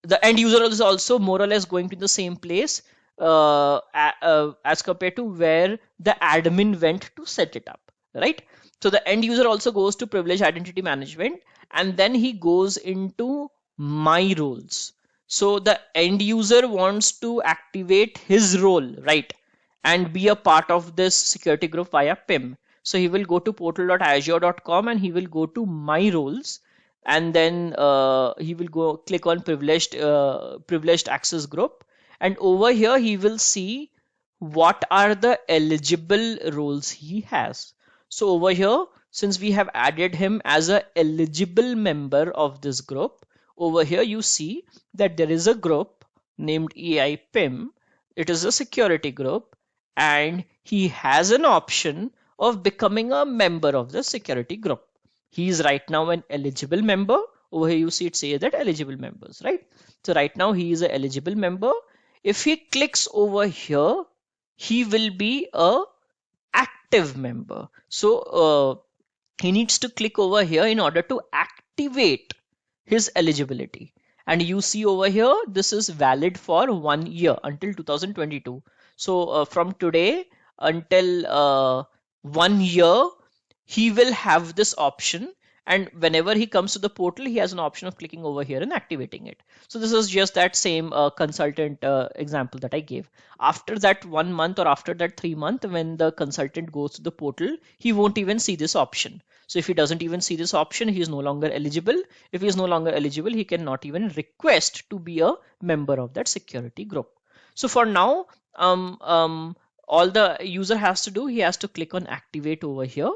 The end user is also more or less going to the same place as compared to where the admin went to set it up, right? So the end user also goes to Privileged Identity Management, and then he goes into My Roles. So the end user wants to activate his role, right, and be a part of this security group via PIM. So he will go to portal.azure.com and he will go to My Roles, and then he will go click on privileged access group, and over here he will see what are the eligible roles he has. So over here, since we have added him as a eligible member of this group, over here you see that there is a group named EI PIM. It is a security group, and he has an option of becoming a member of the security group. He is right now an eligible member. Over here you see it says that eligible members, right? So right now he is an eligible member. If he clicks over here, he will be a active member. So he needs to click over here in order to activate his eligibility. And you see over here, this is valid for 1 year until 2022. So from today until 1 year, he will have this option. And whenever he comes to the portal, he has an option of clicking over here and activating it. So this is just that same consultant example that I gave. After that 1 month or after that 3 month, when the consultant goes to the portal, he won't even see this option. So if he doesn't even see this option, he is no longer eligible. If he is no longer eligible, he cannot even request to be a member of that security group. So for now, all the user has to do, he has to click on activate over here.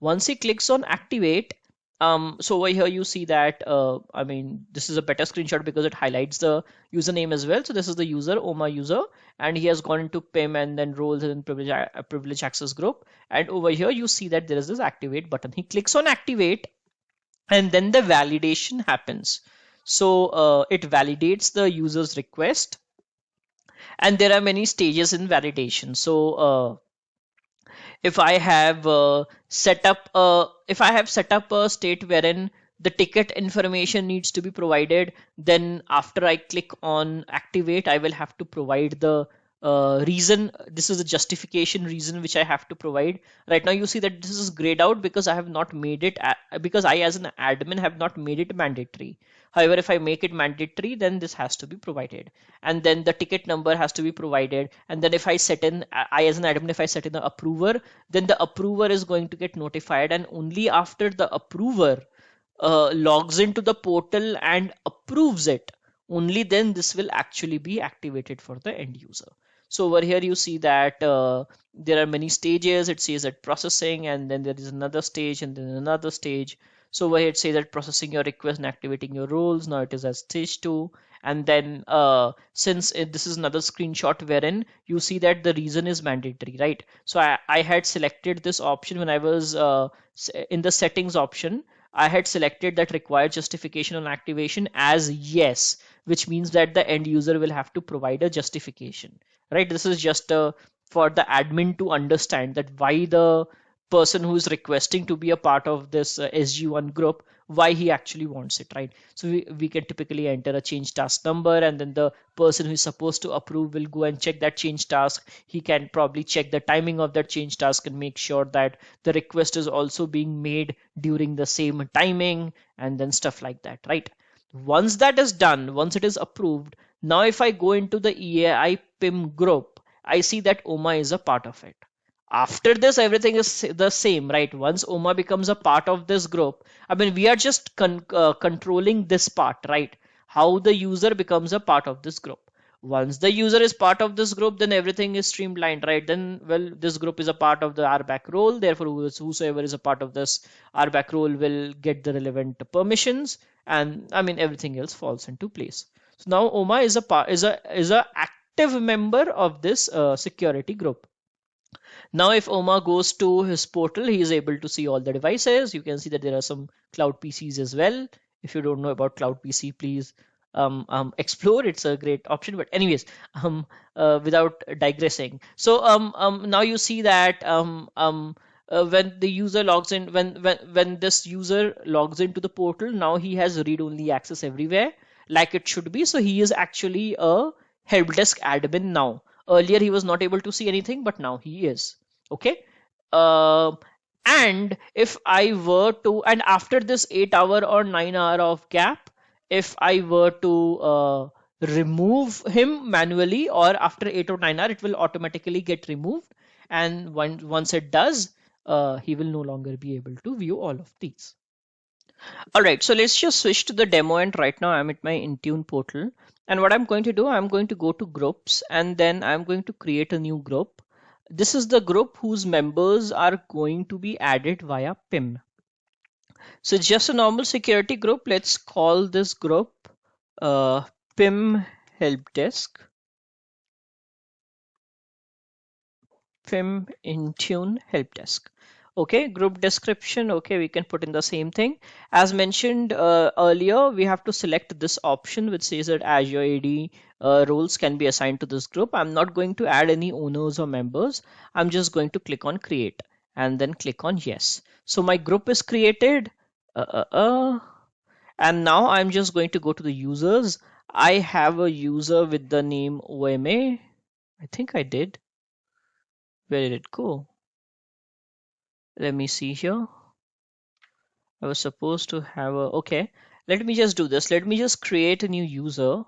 Once he clicks on activate, so over here you see that I mean, this is a better screenshot because it highlights the username as well. So this is the user, OMA user, and he has gone into PIM and then roles and privilege access group. And over here you see that there is this activate button. He clicks on activate, and then the validation happens. So it validates the user's request, and there are many stages in validation. So if I have set up a state wherein the ticket information needs to be provided, then after I click on activate, I will have to provide the reason. This is a justification reason which I have to provide. Right now you see that this is grayed out because I have not made it, because I as an admin have not made it mandatory. However, if I make it mandatory, then this has to be provided. And then the ticket number has to be provided. And then if I set in, I as an admin, if I set in the approver, then the approver is going to get notified. And only after the approver logs into the portal and approves it, only then this will actually be activated for the end user. So over here you see that there are many stages. It says that processing, and then there is another stage, and then another stage. So over here it says that processing your request and activating your roles. Now it is at stage 2. And then this is another screenshot wherein you see that the reason is mandatory, right? So I had selected this option when I was in the settings option. I had selected that required justification on activation as yes, which means that the end user will have to provide a justification, right? This is just for the admin to understand that why the person who is requesting to be a part of this SG1 group, why he actually wants it, right? So we can typically enter a change task number, and then the person who is supposed to approve will go and check that change task. He can probably check the timing of that change task and make sure that the request is also being made during the same timing, and then stuff like that, right? Once that is done, once it is approved, now if I go into the EAI PIM group, I see that OMA is a part of it. After this, everything is the same, right? Once OMA becomes a part of this group, I mean, we are just controlling this part, right? How the user becomes a part of this group. Once the user is part of this group, then everything is streamlined, right? Then, well, this group is a part of the RBAC role. Therefore, whosoever is a part of this RBAC role will get the relevant permissions, and I mean, everything else falls into place. So now OMA is a active member of this security group. Now, if Oma goes to his portal, he is able to see all the devices. You can see that there are some cloud PCs as well. If you don't know about cloud PC, please explore. It's a great option. But anyways, without digressing, so now you see that when the user logs in, when this user logs into the portal, now he has read-only access everywhere, like it should be. So he is actually a help desk admin now. Earlier he was not able to see anything, but now he is. Okay. Um and if I were to, and after this 8 hour or 9 hour of gap, if I were to remove him manually, or after 8 or 9 hour, it will automatically get removed. And once it does, he will no longer be able to view all of these. All right, so let's just switch to the demo, and right now I'm at my Intune portal. And what I'm going to do, I'm going to go to groups, and then I'm going to create a new group. This is the group whose members are going to be added via PIM. So just a normal security group. Let's call this group PIM Help Desk, PIM Intune Help Desk. Okay, group description. Okay, we can put in the same thing. As mentioned earlier, we have to select this option which says that Azure AD roles can be assigned to this group. I'm not going to add any owners or members. I'm just going to click on create and then click on yes. So my group is created. And now I'm just going to go to the users. I have a user with the name OMA. I think I did. Where did it go? Let me see here. I was supposed to have a, okay. Let me just do this. Let me just create a new user.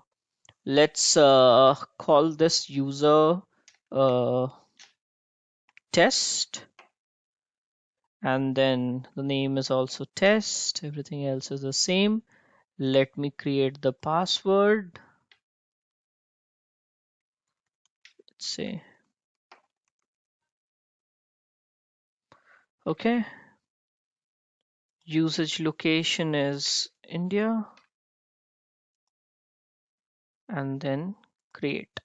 Let's call this user test. And then the name is also test. Everything else is the same. Let me create the password. Let's see. Okay. Usage location is India. And then create.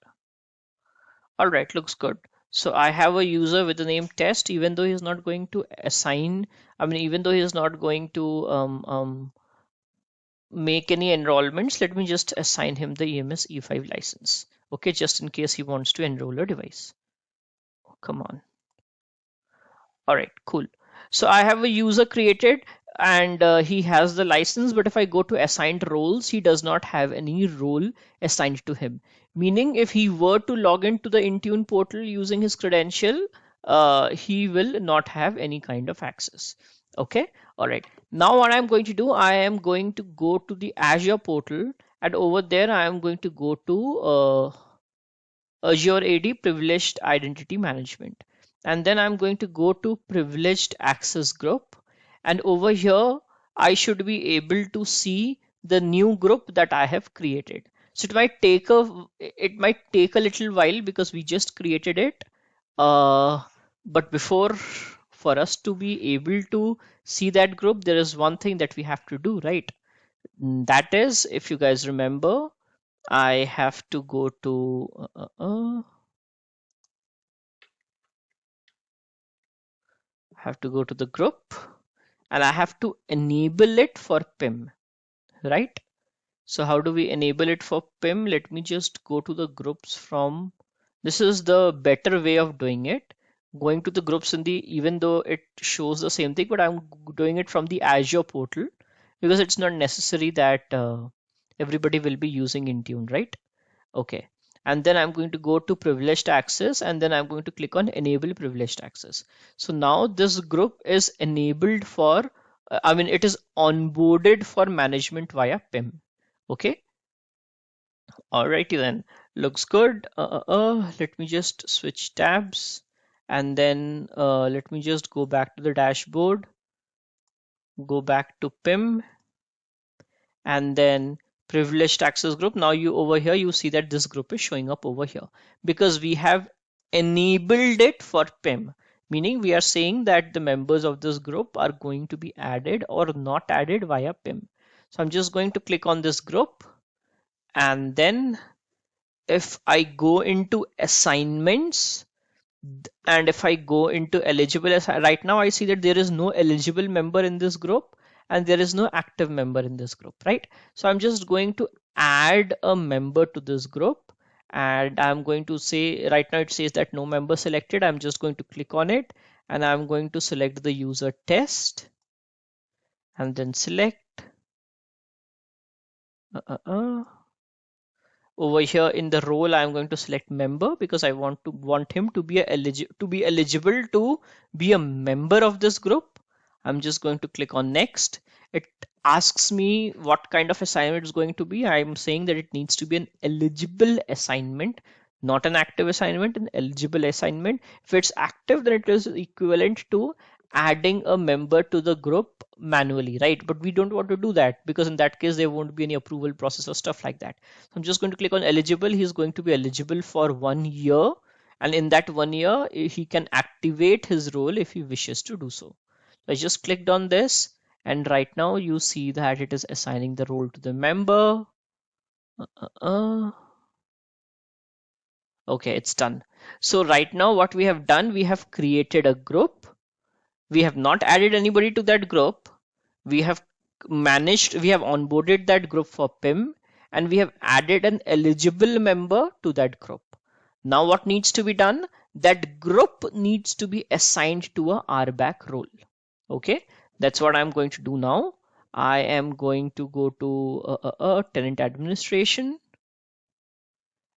All right, looks good. So I have a user with the name test, even though he's not going to assign, I mean, even though he's not going to make any enrollments, let me just assign him the EMS E5 license. Okay, just in case he wants to enroll a device. Oh, come on. All right, cool. So I have a user created, and he has the license, but if I go to assigned roles, he does not have any role assigned to him. meaning if he were to log into the Intune portal using his credential, he will not have any kind of access. Okay, all right. Now what I'm going to do, I am going to go to the Azure portal, and over there I am going to go to Azure AD Privileged Identity Management. And then I'm going to go to Privileged Access Group. And over here, I should be able to see the new group that I have created. So it might take a little while because we just created it. But before for us to be able to see that group, there is one thing that we have to do, right? That is, if you guys remember, I have to go to the group, and I have to enable it for PIM, right? So how do we enable it for PIM? Let me just go to the groups from, this is the better way of doing it. Going to the groups in the, even though it shows the same thing, but I'm doing it from the Azure portal because it's not necessary that everybody will be using Intune, right? Okay. And then I'm going to go to privileged access, and then I'm going to click on enable privileged access. So now this group is enabled for, it is onboarded for management via PIM. Okay. Alrighty then. Looks good. Let me just switch tabs, and then let me just go back to the dashboard, go back to PIM, and then privileged access group. Now you over here, you see that this group is showing up over here because we have enabled it for PIM, meaning we are saying that the members of this group are going to be added or not added via PIM. So I'm just going to click on this group, and then if I go into assignments, and if I go into eligible, right now I see that there is no eligible member in this group and there is no active member in this group, right? So I'm just going to add a member to this group, and I'm going to say, right now it says that no member selected. I'm just going to click on it, and I'm going to select the user test, and then select uh, uh, uh. Over here in the role, I'm going to select member because I want him to be eligible to be a member of this group. I'm just going to click on next. It asks me what kind of assignment it's going to be. I'm saying that it needs to be an eligible assignment, not an active assignment, an eligible assignment. If it's active, then it is equivalent to adding a member to the group manually, right? But we don't want to do that because in that case there won't be any approval process or stuff like that. So I'm just going to click on eligible. He's going to be eligible for 1 year, and in that 1 year he can activate his role if he wishes to do so. I just clicked on this, and right now you see that it is assigning the role to the member. Okay, it's done. So right now what we have done, we have created a group. We have not added anybody to that group. We have onboarded that group for PIM, and we have added an eligible member to that group. Now what needs to be done? That group needs to be assigned to a RBAC role. Okay, that's what I'm going to do now. I am going to go to tenant administration,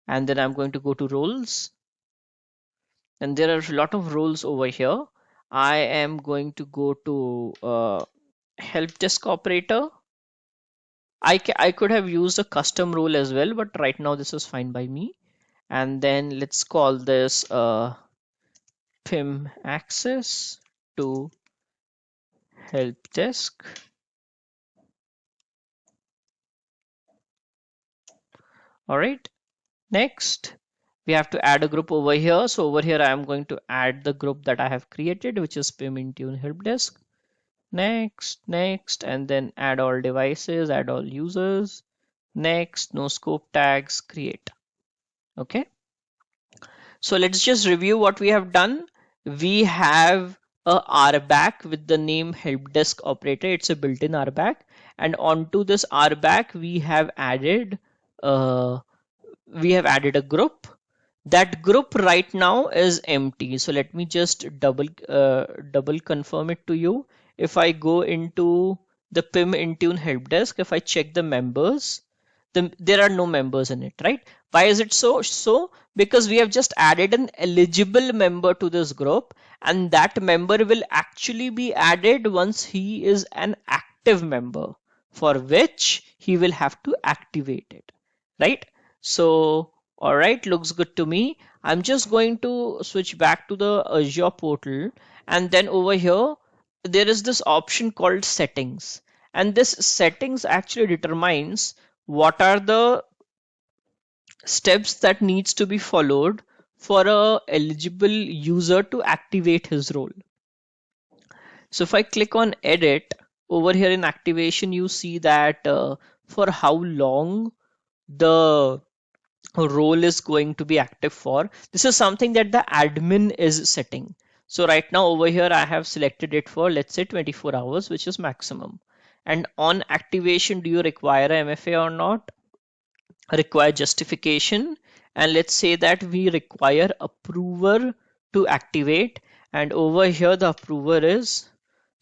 and then I'm going to go to roles, and there are a lot of roles over here. I am going to go to help desk operator. I could have used a custom role as well, but right now this is fine by me. And then let's call this PIM access to help desk. All right, next we have to add a group over here. So over here I am going to add the group that I have created, which is PIM Intune help desk. Next, and then add all devices, add all users. Next, no scope tags, create. Okay, so let's just review what we have done. We have a RBAC with the name help desk operator. It's a built-in RBAC, and onto this RBAC uh, we have added a group. That group right now is empty. So let me just double confirm it to you. If I go into the PIM Intune help desk, if I check the members, there are no members in it, right? Why is it so? Because we have just added an eligible member to this group, and that member will actually be added once he is an active member, for which he will have to activate it, right? So, all right, looks good to me. I'm just going to switch back to the Azure portal, and then over here there is this option called settings, and this settings actually determines what are the steps that needs to be followed for a eligible user to activate his role. So if I click on edit over here in activation, you see that for how long the role is going to be active for. This is something that the admin is setting. So right now over here I have selected it for, let's say, 24 hours, which is maximum. And on activation, do you require a MFA or not? Require justification, and let's say that we require approver to activate, and over here the approver is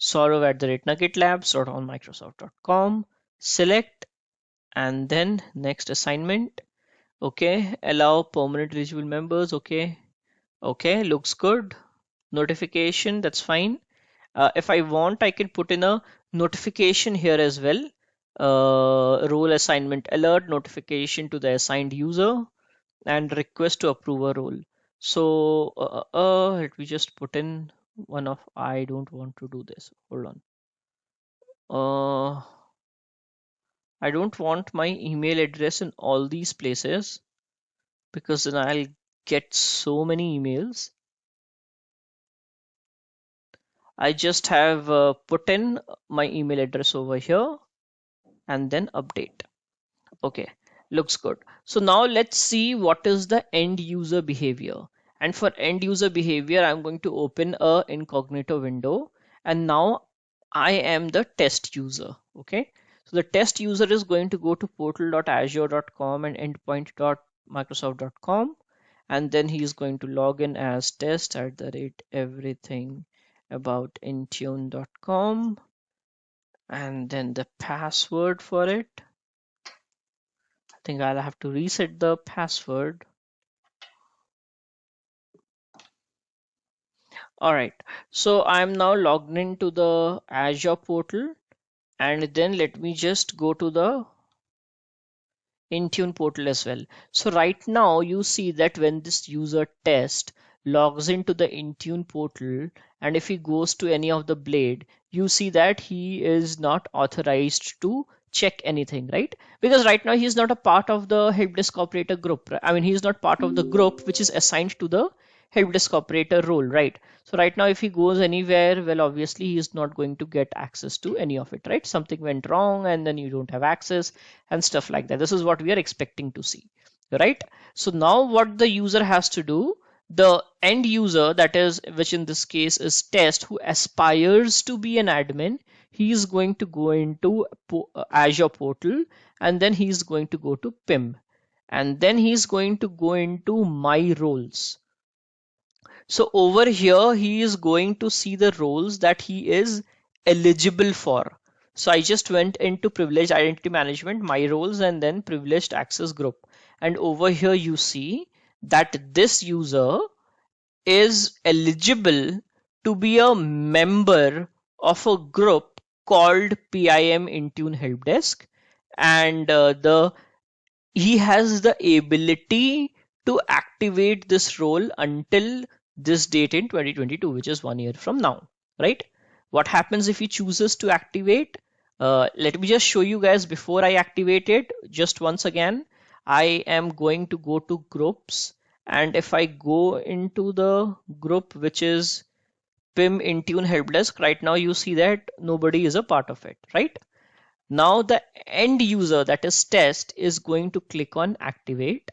saurav@nuggetlabs.onmicrosoft.com. Select, and then next assignment. Okay, allow permanent eligible members. Okay, okay, looks good. Notification, that's fine. If I want, I can put in a notification here as well. Role assignment alert, notification to the assigned user, and request to approve a role. So let me just put in one of, I don't want to do this. Hold on. I don't want my email address in all these places, because then I'll get so many emails. I just have put in my email address over here and then update. Okay, looks good. So now let's see what is the end user behavior. And for end user behavior, I'm going to open a incognito window. And now I am the test user. Okay, so the test user is going to go to portal.azure.com and endpoint.microsoft.com. And then he's going to log in as test at the rate everything about intune.com. And then the password for it. I think I'll have to reset the password. All right, so I'm now logged into the Azure portal, and then let me just go to the Intune portal as well. So right now you see that when this user test logs into the Intune portal, and if he goes to any of the blade, you see that he is not authorized to check anything, right? Because right now he's not a part of the help desk operator group. I mean, he's not part of the group which is assigned to the help desk operator role, right? So right now if he goes anywhere, well, obviously he's not going to get access to any of it, right? Something went wrong and then you don't have access and stuff like that. This is what we are expecting to see, right? So now what the user has to do, the end user, that is, which in this case is test, who aspires to be an admin, he is going to go into Azure portal, and then he's going to go to PIM, and then he's going to go into my roles. So over here, he is going to see the roles that he is eligible for. So I just went into Privileged Identity Management, my roles, and then Privileged Access Group. And over here, you see that this user is eligible to be a member of a group called PIM Intune Help Desk. And he has the ability to activate this role until this date in 2022, which is 1 year from now, right? What happens if he chooses to activate? Let me just show you guys before I activate it. Just once again, I am going to go to groups, and if I go into the group which is PIM Intune Help Desk, right now you see that nobody is a part of it, right? Now the end user, that is test, is going to click on activate,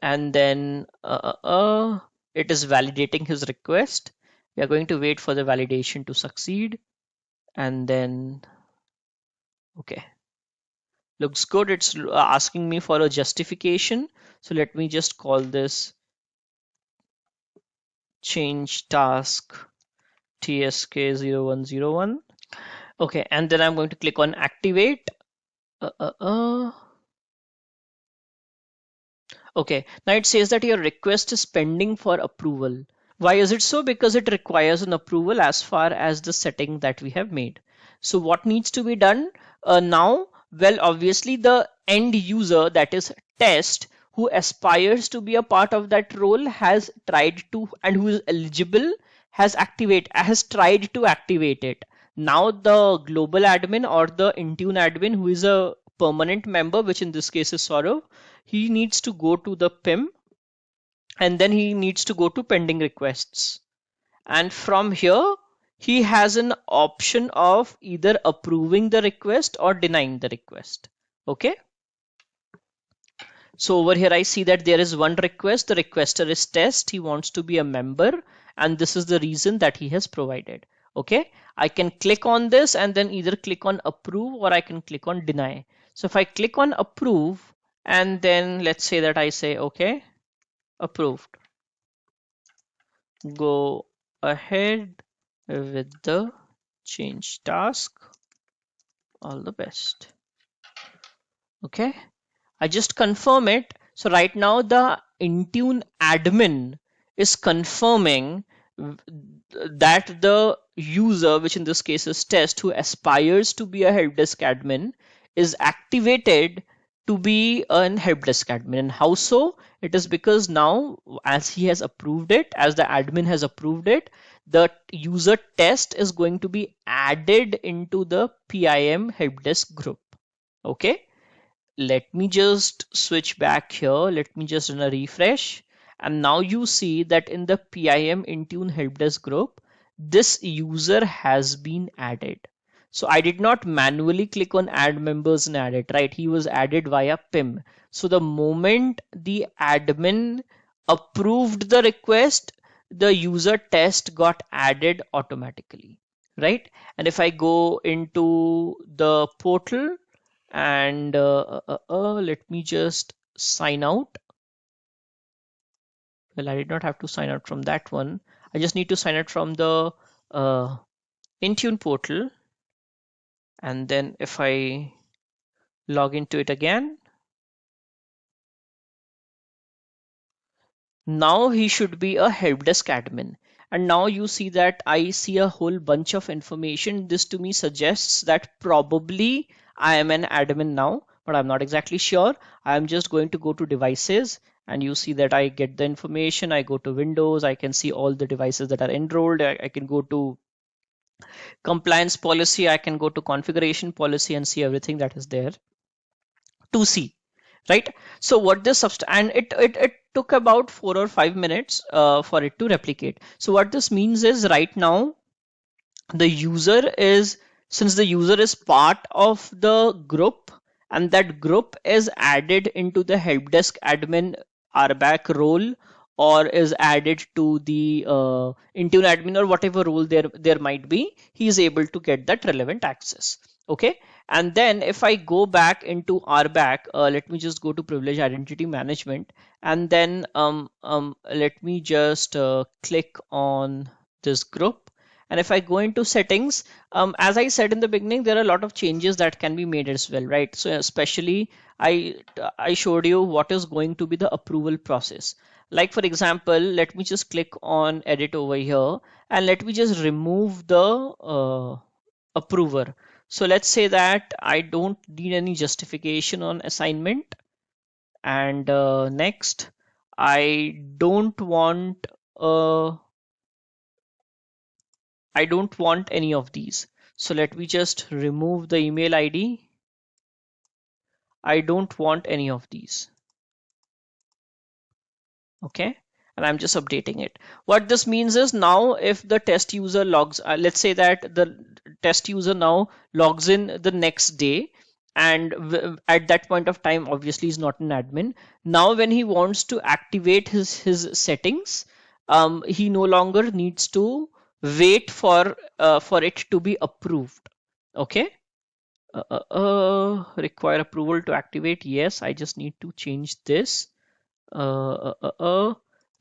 and then it is validating his request. We are going to wait for the validation to succeed, and then okay, looks good. It's asking me for a justification, so let me just call this change task tsk0101. Okay, and then I'm going to click on activate. Okay, now it says that your request is pending for approval. Why is it so? Because it requires an approval as far as the setting that we have made. So what needs to be done now? Well, obviously the end user, that is test, who aspires to be a part of that role has tried to, and who is eligible has tried to activate it. Now the global admin or the Intune admin, who is a permanent member, which in this case is Saurav, he needs to go to the PIM, and then he needs to go to pending requests. And from here, he has an option of either approving the request or denying the request. Okay. So over here, I see that there is one request. The requester is test. He wants to be a member, and this is the reason that he has provided. Okay. I can click on this and then either click on approve or I can click on deny. So if I click on approve, and then let's say that I say, okay, approved. Go ahead with the change task. All the best. Okay. I just confirm it. So right now the Intune admin is confirming that the user, which in this case is test, who aspires to be a help desk admin, is activated to be an help desk admin. And how so? It is because now, as he has approved it, as the admin has approved it, the user test is going to be added into the PIM help desk group. Okay. Let me just switch back here. Let me just run a refresh. And now you see that in the PIM Intune helpdesk group, this user has been added. So I did not manually click on add members and add it, right? He was added via PIM. So the moment the admin approved the request, the user test got added automatically, right? And if I go into the portal, and let me just sign out. Well, I did not have to sign out from that one. I just need to sign out from the Intune portal, and then if I log into it again, now he should be a help desk admin. And now you see that I see a whole bunch of information. This to me suggests that probably I am an admin now, but I'm not exactly sure. I'm just going to go to devices, and you see that I get the information. I go to Windows, I can see all the devices that are enrolled. I can go to compliance policy, I can go to configuration policy and see everything that is there to see, right? So what this and it took about 4 or 5 minutes for it to replicate. So what this means is right now the user is, since the user is part of the group and that group is added into the help desk admin RBAC role, or is added to the Intune admin, or whatever role there might be, he is able to get that relevant access. Okay. And then if I go back into RBAC, let me just go to Privileged Identity Management, and then let me just click on this group. And if I go into settings, as I said in the beginning, there are a lot of changes that can be made as well, right? So especially I showed you what is going to be the approval process. Like for example, let me just click on edit over here, and let me just remove the approver. So let's say that I don't need any justification on assignment. And next, I don't want any of these. So let me just remove the email ID. I don't want any of these. Okay. And I'm just updating it. What this means is now if the test user logs, let's say that the test user now logs in the next day, and at that point of time, obviously he's not an admin. Now when he wants to activate his settings, he no longer needs to wait for it to be approved. Okay. Require approval to activate. Yes, I just need to change this.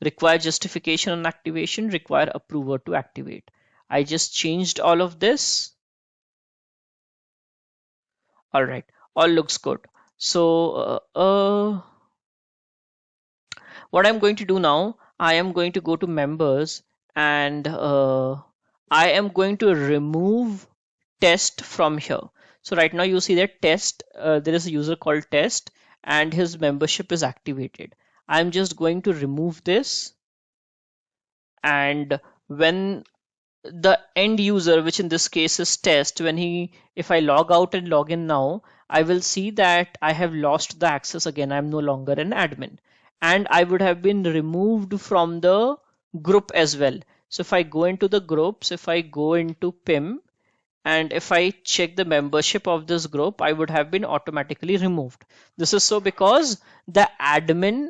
Require justification on activation, require approval to activate. I just changed all of this. All right, all looks good. So what I'm going to do now, I am going to go to members, and I am going to remove test from here. So right now you see that test, there is a user called test and his membership is activated. I'm just going to remove this, and when the end user, which in this case is test, when he, if I log out and log in now, I will see that I have lost the access again. I'm no longer an admin, and I would have been removed from the group as well. So if I go into the groups, if I go into PIM, and if I check the membership of this group, I would have been automatically removed. This is so because the admin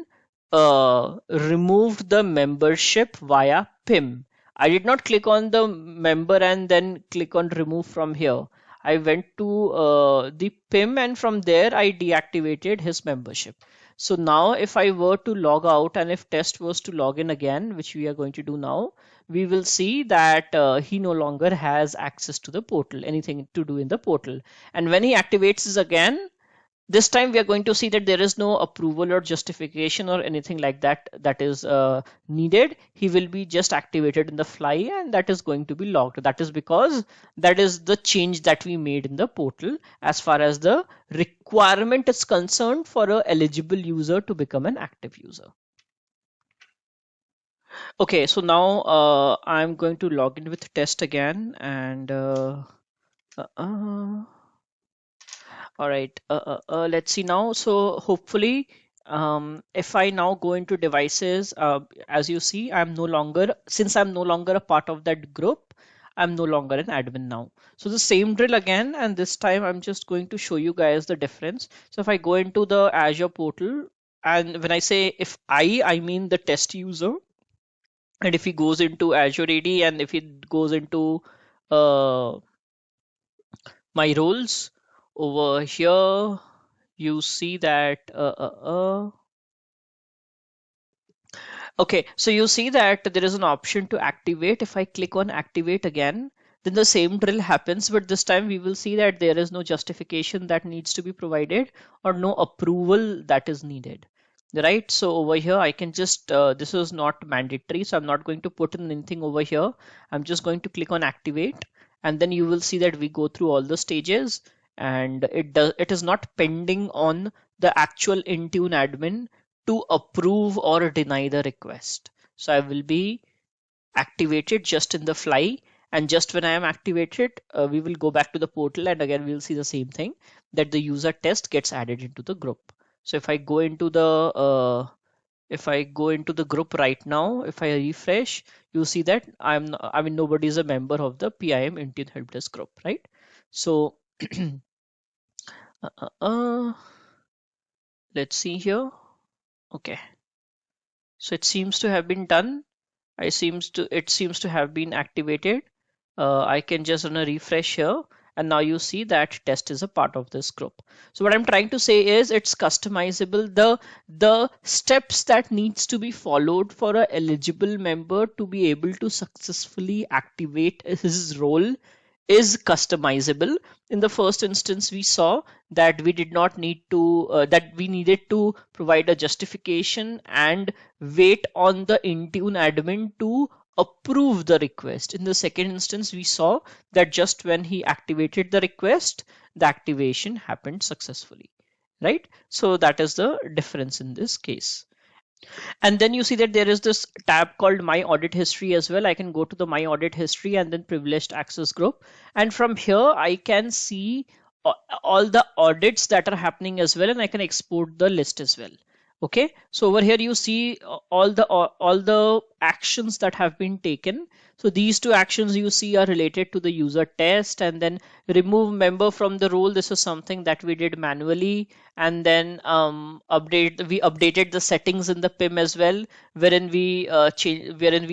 removed the membership via PIM. I did not click on the member and then click on remove from here. I went to the PIM, and from there I deactivated his membership. So now if I were to log out and if test was to log in again, which we are going to do now, we will see that he no longer has access to the portal, anything to do in the portal. And when he activates this again, this time we are going to see that there is no approval or justification or anything like that that is needed. He will be just activated in the fly, and that is going to be logged. That is because that is the change that we made in the portal as far as the requirement is concerned for a eligible user to become an active user. Okay, so now I'm going to log in with test again, and uh, uh, all right, let's see now. So hopefully, if I now go into devices, as you see, I'm no longer, since I'm no longer a part of that group, I'm no longer an admin now. So the same drill again, and this time I'm just going to show you guys the difference. So if I go into the Azure portal, and when I say if I mean the test user. And if he goes into Azure AD, and if he goes into uh, my roles over here, you see that okay, so you see that there is an option to activate. If I click on activate again, then the same drill happens, but this time we will see that there is no justification that needs to be provided or no approval that is needed. Right, so over here I can just this is not mandatory, so I'm not going to put in anything over here. I'm just going to click on activate, and then you will see that we go through all the stages, and it is not pending on the actual Intune admin to approve or deny the request. So I will be activated just in the fly, and just when I am activated, we will go back to the portal, and again we'll see the same thing, that the user test gets added into the group. So if I go into the group right now, if I refresh, you see that I mean nobody is a member of the PIM Intune help desk group, right? So uh, uh, let's see here. Okay, so it seems to have been done. It seems to have been activated. I can just run a refresh here, and now you see that test is a part of this group. So what I'm trying to say is it's customizable. The steps that needs to be followed for a eligible member to be able to successfully activate his role is customizable. In the first instance, we saw that we did not need to that we needed to provide a justification and wait on the Intune admin to approve the request. In the second instance, we saw that just when he activated the request, the activation happened successfully, right? So that is the difference in this case. And then you see that there is this tab called My Audit History as well. I can go to the My Audit History and then Privileged Access Group. And from here, I can see all the audits that are happening as well, and I can export the list as well. Okay, so over here you see all the actions that have been taken. So these two actions you see are related to the user test, and then remove member from the role. This is something that we did manually, and then we updated the settings in the PIM as well, wherein we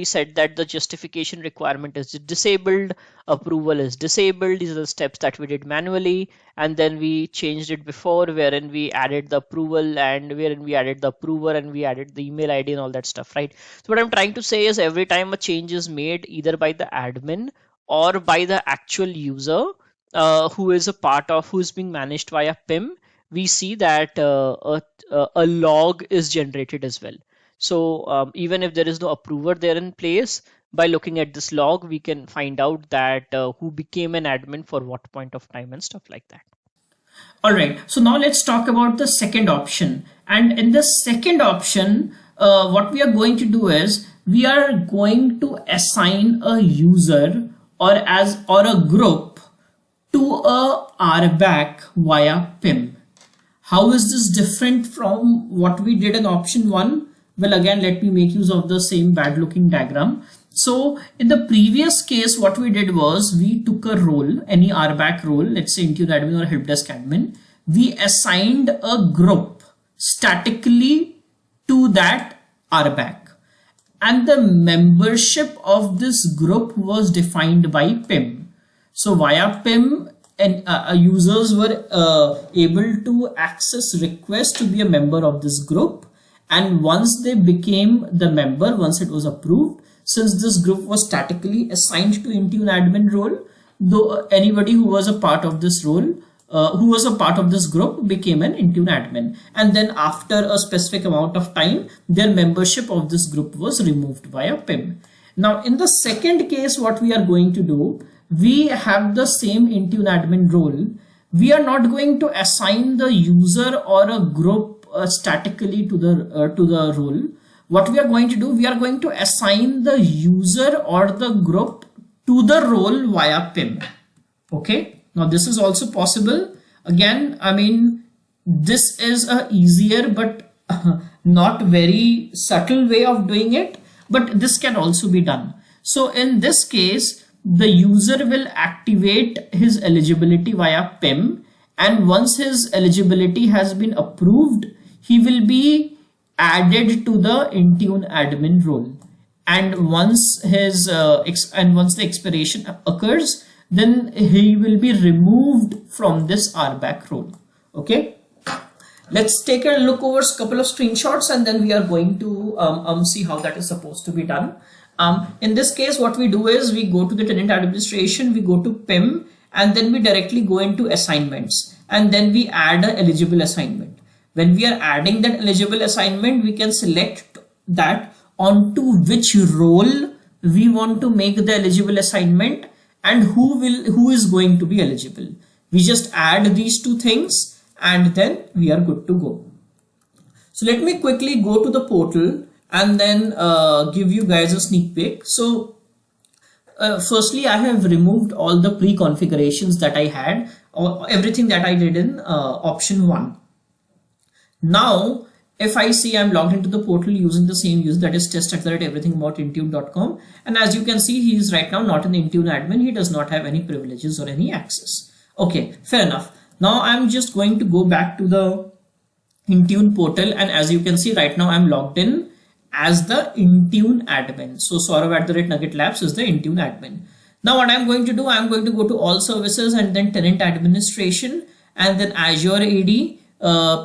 said that the justification requirement is disabled, approval is disabled. These are the steps that we did manually, and then we changed it before, wherein we added the approval, and wherein we added the approver, and we added the email ID and all that stuff, right? So what I'm trying to say is every time a change is made either by the admin or by the actual user who is a part of, who is being managed via PIM, we see that a log is generated as well. So even if there is no approver there in place, by looking at this log, we can find out that who became an admin for what point of time and stuff like that. All right, so now let's talk about the second option. And in the second option, what we are going to do is we are going to assign a user or a group to a RBAC via PIM. How is this different from what we did in option 1? Well, again, let me make use of the same bad looking diagram. So in the previous case, what we did was we took a role, any RBAC role, let's say Intune admin or helpdesk admin. We assigned a group statically to that RBAC. And the membership of this group was defined by PIM. So via PIM, and users were able to access requests to be a member of this group, and once they became the member, once it was approved, since this group was statically assigned to Intune admin role, though anybody who was a part of this role, who was a part of this group became an Intune admin, and then after a specific amount of time their membership of this group was removed via PIM. Now in the second case, what we are going to do, we have the same Intune admin role. We are not going to assign the user or a group statically to the role. What we are going to do, we are going to assign the user or the group to the role via PIM. Okay, now this is also possible. Again, I mean, this is a easier but not very subtle way of doing it, but this can also be done. So in this case, the user will activate his eligibility via PIM, and once his eligibility has been approved, he will be added to the Intune admin role. And once the expiration occurs, then he will be removed from this RBAC role. Okay, let's take a look over a couple of screenshots, and then we are going to see how that is supposed to be done. In this case, what we do is we go to the tenant administration, we go to PIM, and then we directly go into assignments, and then we add an eligible assignment. When we are adding that eligible assignment, we can select that onto which role we want to make the eligible assignment and who is going to be eligible. We just add these two things and then we are good to go. So let me quickly go to the portal and then give you guys a sneak peek. So firstly, I have removed all the pre-configurations that I had, or everything that I did in option 1. Now, if I see I'm logged into the portal using the same user, that is test@everythingaboutintune.com, and as you can see, he is right now not an Intune admin. He does not have any privileges or any access. Okay, fair enough. Now I'm just going to go back to the Intune portal, and as you can see right now I'm logged in as the Intune admin. So Saurav@Nugget Labs is the Intune admin. Now what I'm going to do, I'm going to go to all services and then tenant administration and then Azure AD,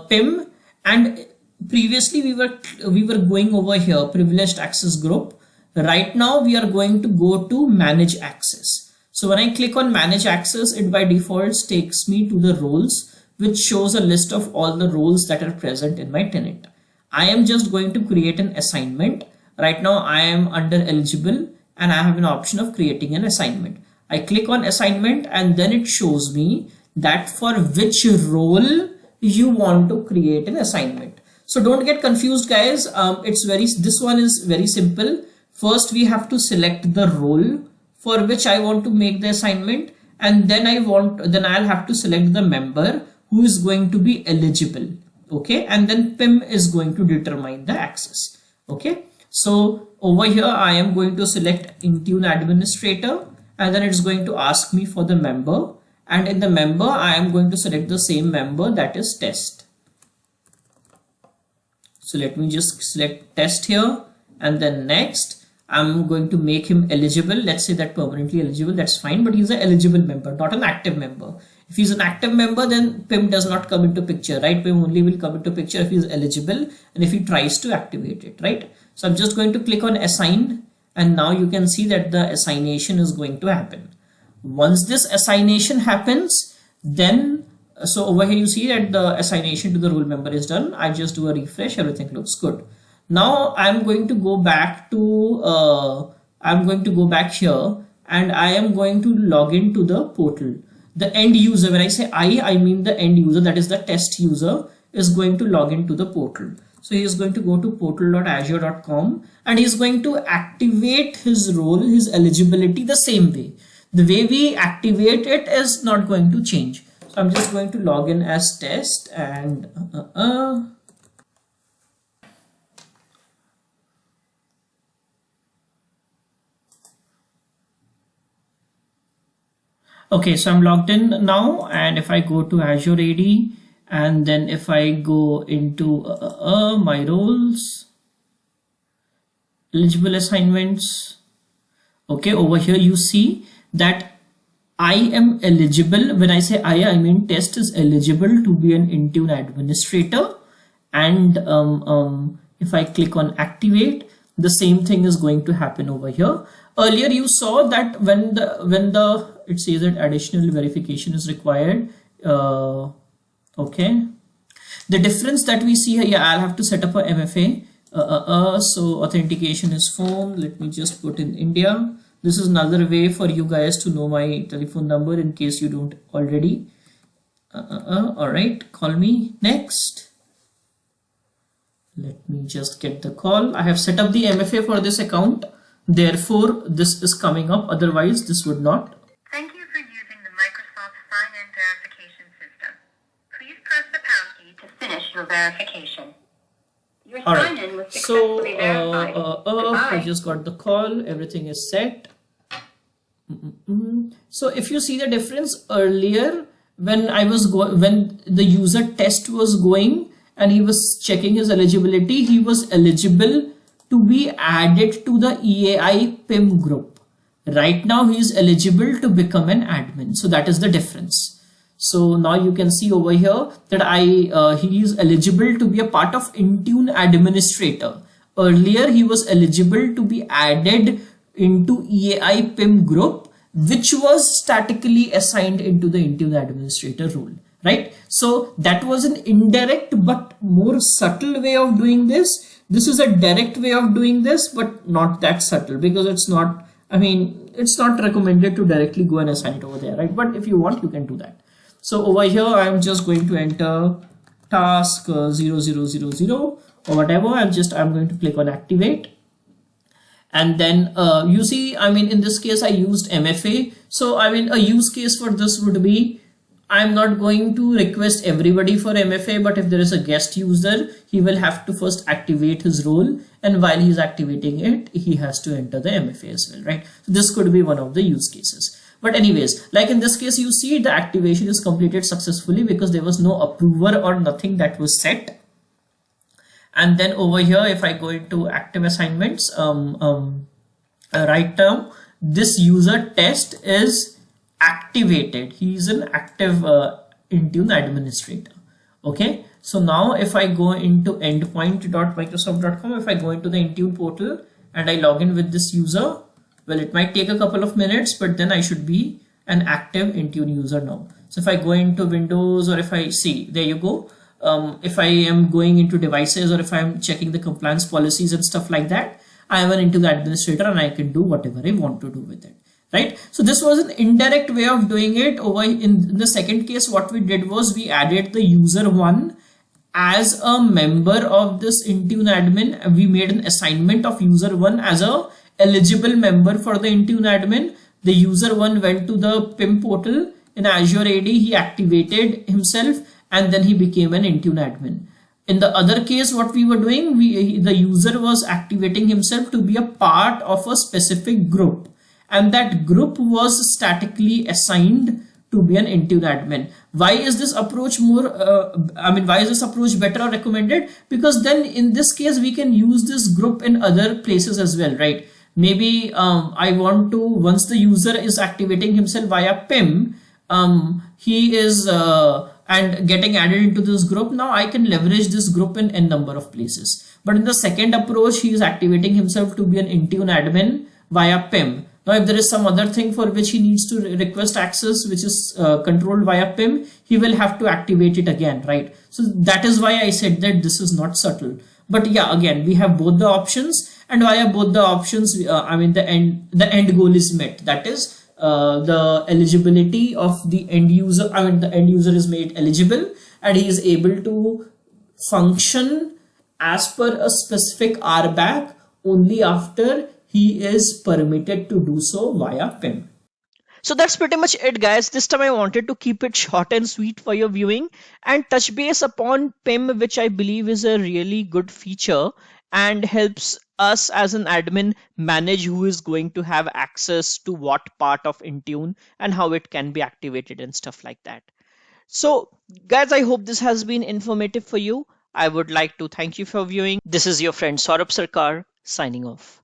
PIM, and previously we were going over here privileged access group. Right now we are going to go to manage access. So when I click on manage access, it by default takes me to the roles, which shows a list of all the roles that are present in my tenant. I am just going to create an assignment. Right now I am under eligible and I have an option of creating an assignment. I click on assignment and then it shows me that for which role you want to create an assignment. So don't get confused, guys. This one is very simple. First we have to select the role for which I want to make the assignment, and then I'll have to select the member who is going to be eligible. Okay, and then PIM is going to determine the access. Okay, so over here I am going to select Intune administrator, and then it's going to ask me for the member, and in the member I am going to select the same member, that is test. So let me just select test here, and then next I'm going to make him eligible. Let's say that permanently eligible, that's fine, but he's an eligible member, not an active member. If he's an active member, then PIM does not come into picture, right? PIM only will come into picture if he's eligible and if he tries to activate it, right? So I'm just going to click on assign, and now you can see that the assignation is going to happen. Once this assignation happens, then so over here you see that the assignation to the role member is done. I just do a refresh, everything looks good. Now I'm going to go back to I'm going to go back here, and I am going to log into the portal. The end user, when I say I mean the end user, that is the test user, is going to log into the portal. So he is going to go to portal.azure.com, and he is going to activate his role, his eligibility the same way. The way we activate it is not going to change. So I'm just going to log in as test, and okay, so I'm logged in now, and if I go to Azure AD, and then if I go into my roles, eligible assignments, okay, over here you see that I am eligible. When I say I mean test is eligible to be an Intune administrator. And if I click on activate, the same thing is going to happen over here. Earlier you saw that when the it says that additional verification is required. Okay, the difference that we see here, yeah, I'll have to set up a MFA. So authentication is phone. Let me just put in India. This is another way for you guys to know my telephone number in case you don't already. All right, call me next. Let me just get the call. I have set up the MFA for this account. Therefore, this is coming up. Otherwise, this would not. Thank you for using the Microsoft Sign-In Verification System. Please press the pound key to finish your verification. Your sign-in was successfully verified. I just got the call. Everything is set. So if you see the difference earlier, when I was when the user test was going and he was checking his eligibility, he was eligible to be added to the EAI PIM group. Right now he is eligible to become an admin. So that is the difference. So now you can see over here that he is eligible to be a part of Intune administrator. Earlier he was eligible to be added into EAI PIM group, which was statically assigned into the Intune administrator role, right? So that was an indirect but more subtle way of doing this. This is a direct way of doing this, but not that subtle, because it's not, I mean, it's not recommended to directly go and assign it over there, right? But if you want, you can do that. So over here, I'm just going to enter task 0000 or whatever. I'm going to click on activate. And then you see, I mean, in this case, I used MFA. So I mean, a use case for this would be, I'm not going to request everybody for MFA, but if there is a guest user, he will have to first activate his role. And while he's activating it, he has to enter the MFA as well, right? So this could be one of the use cases. But anyways, like in this case, you see the activation is completed successfully because there was no approver or nothing that was set. And then over here, if I go into active assignments, right now, this user test is activated. He is an active Intune administrator. Okay. So now if I go into endpoint.microsoft.com, if I go into the Intune portal and I log in with this user, well, it might take a couple of minutes, but then I should be an active Intune user now. So if I go into Windows, or if I see, there you go. If I am going into devices, or if I'm checking the compliance policies and stuff like that, I am an Intune administrator and I can do whatever I want to do with it, right? So this was an indirect way of doing it. Over in the second case, what we did was we added the user one as a member of this Intune admin. We made an assignment of user one as a eligible member for the Intune admin. The user one went to the PIM portal in Azure AD, he activated himself, and then he became an Intune admin. In the other case, what we were doing, the user was activating himself to be a part of a specific group, and that group was statically assigned to be an Intune admin. Why is this approach more, why is this approach better or recommended? Because then in this case, we can use this group in other places as well, right? Maybe I want to, once the user is activating himself via PIM, he is and getting added into this group. Now I can leverage this group in n number of places. But in the second approach, he is activating himself to be an Intune admin via PIM. Now, if there is some other thing for which he needs to request access, which is controlled via PIM, he will have to activate it again, right? So that is why I said that this is not subtle. But yeah, again, we have both the options, and via both the options, I mean, the end goal is met. That is, the eligibility of the end user. I mean, the end user is made eligible, and he is able to function as per a specific RBAC only after he is permitted to do so via PIM. So that's pretty much it, guys. This time I wanted to keep it short and sweet for your viewing and touch base upon PIM, which I believe is a really good feature and helps us as an admin manage who is going to have access to what part of Intune and how it can be activated and stuff like that. So, guys, I hope this has been informative for you. I would like to thank you for viewing. This is your friend Saurabh Sarkar signing off.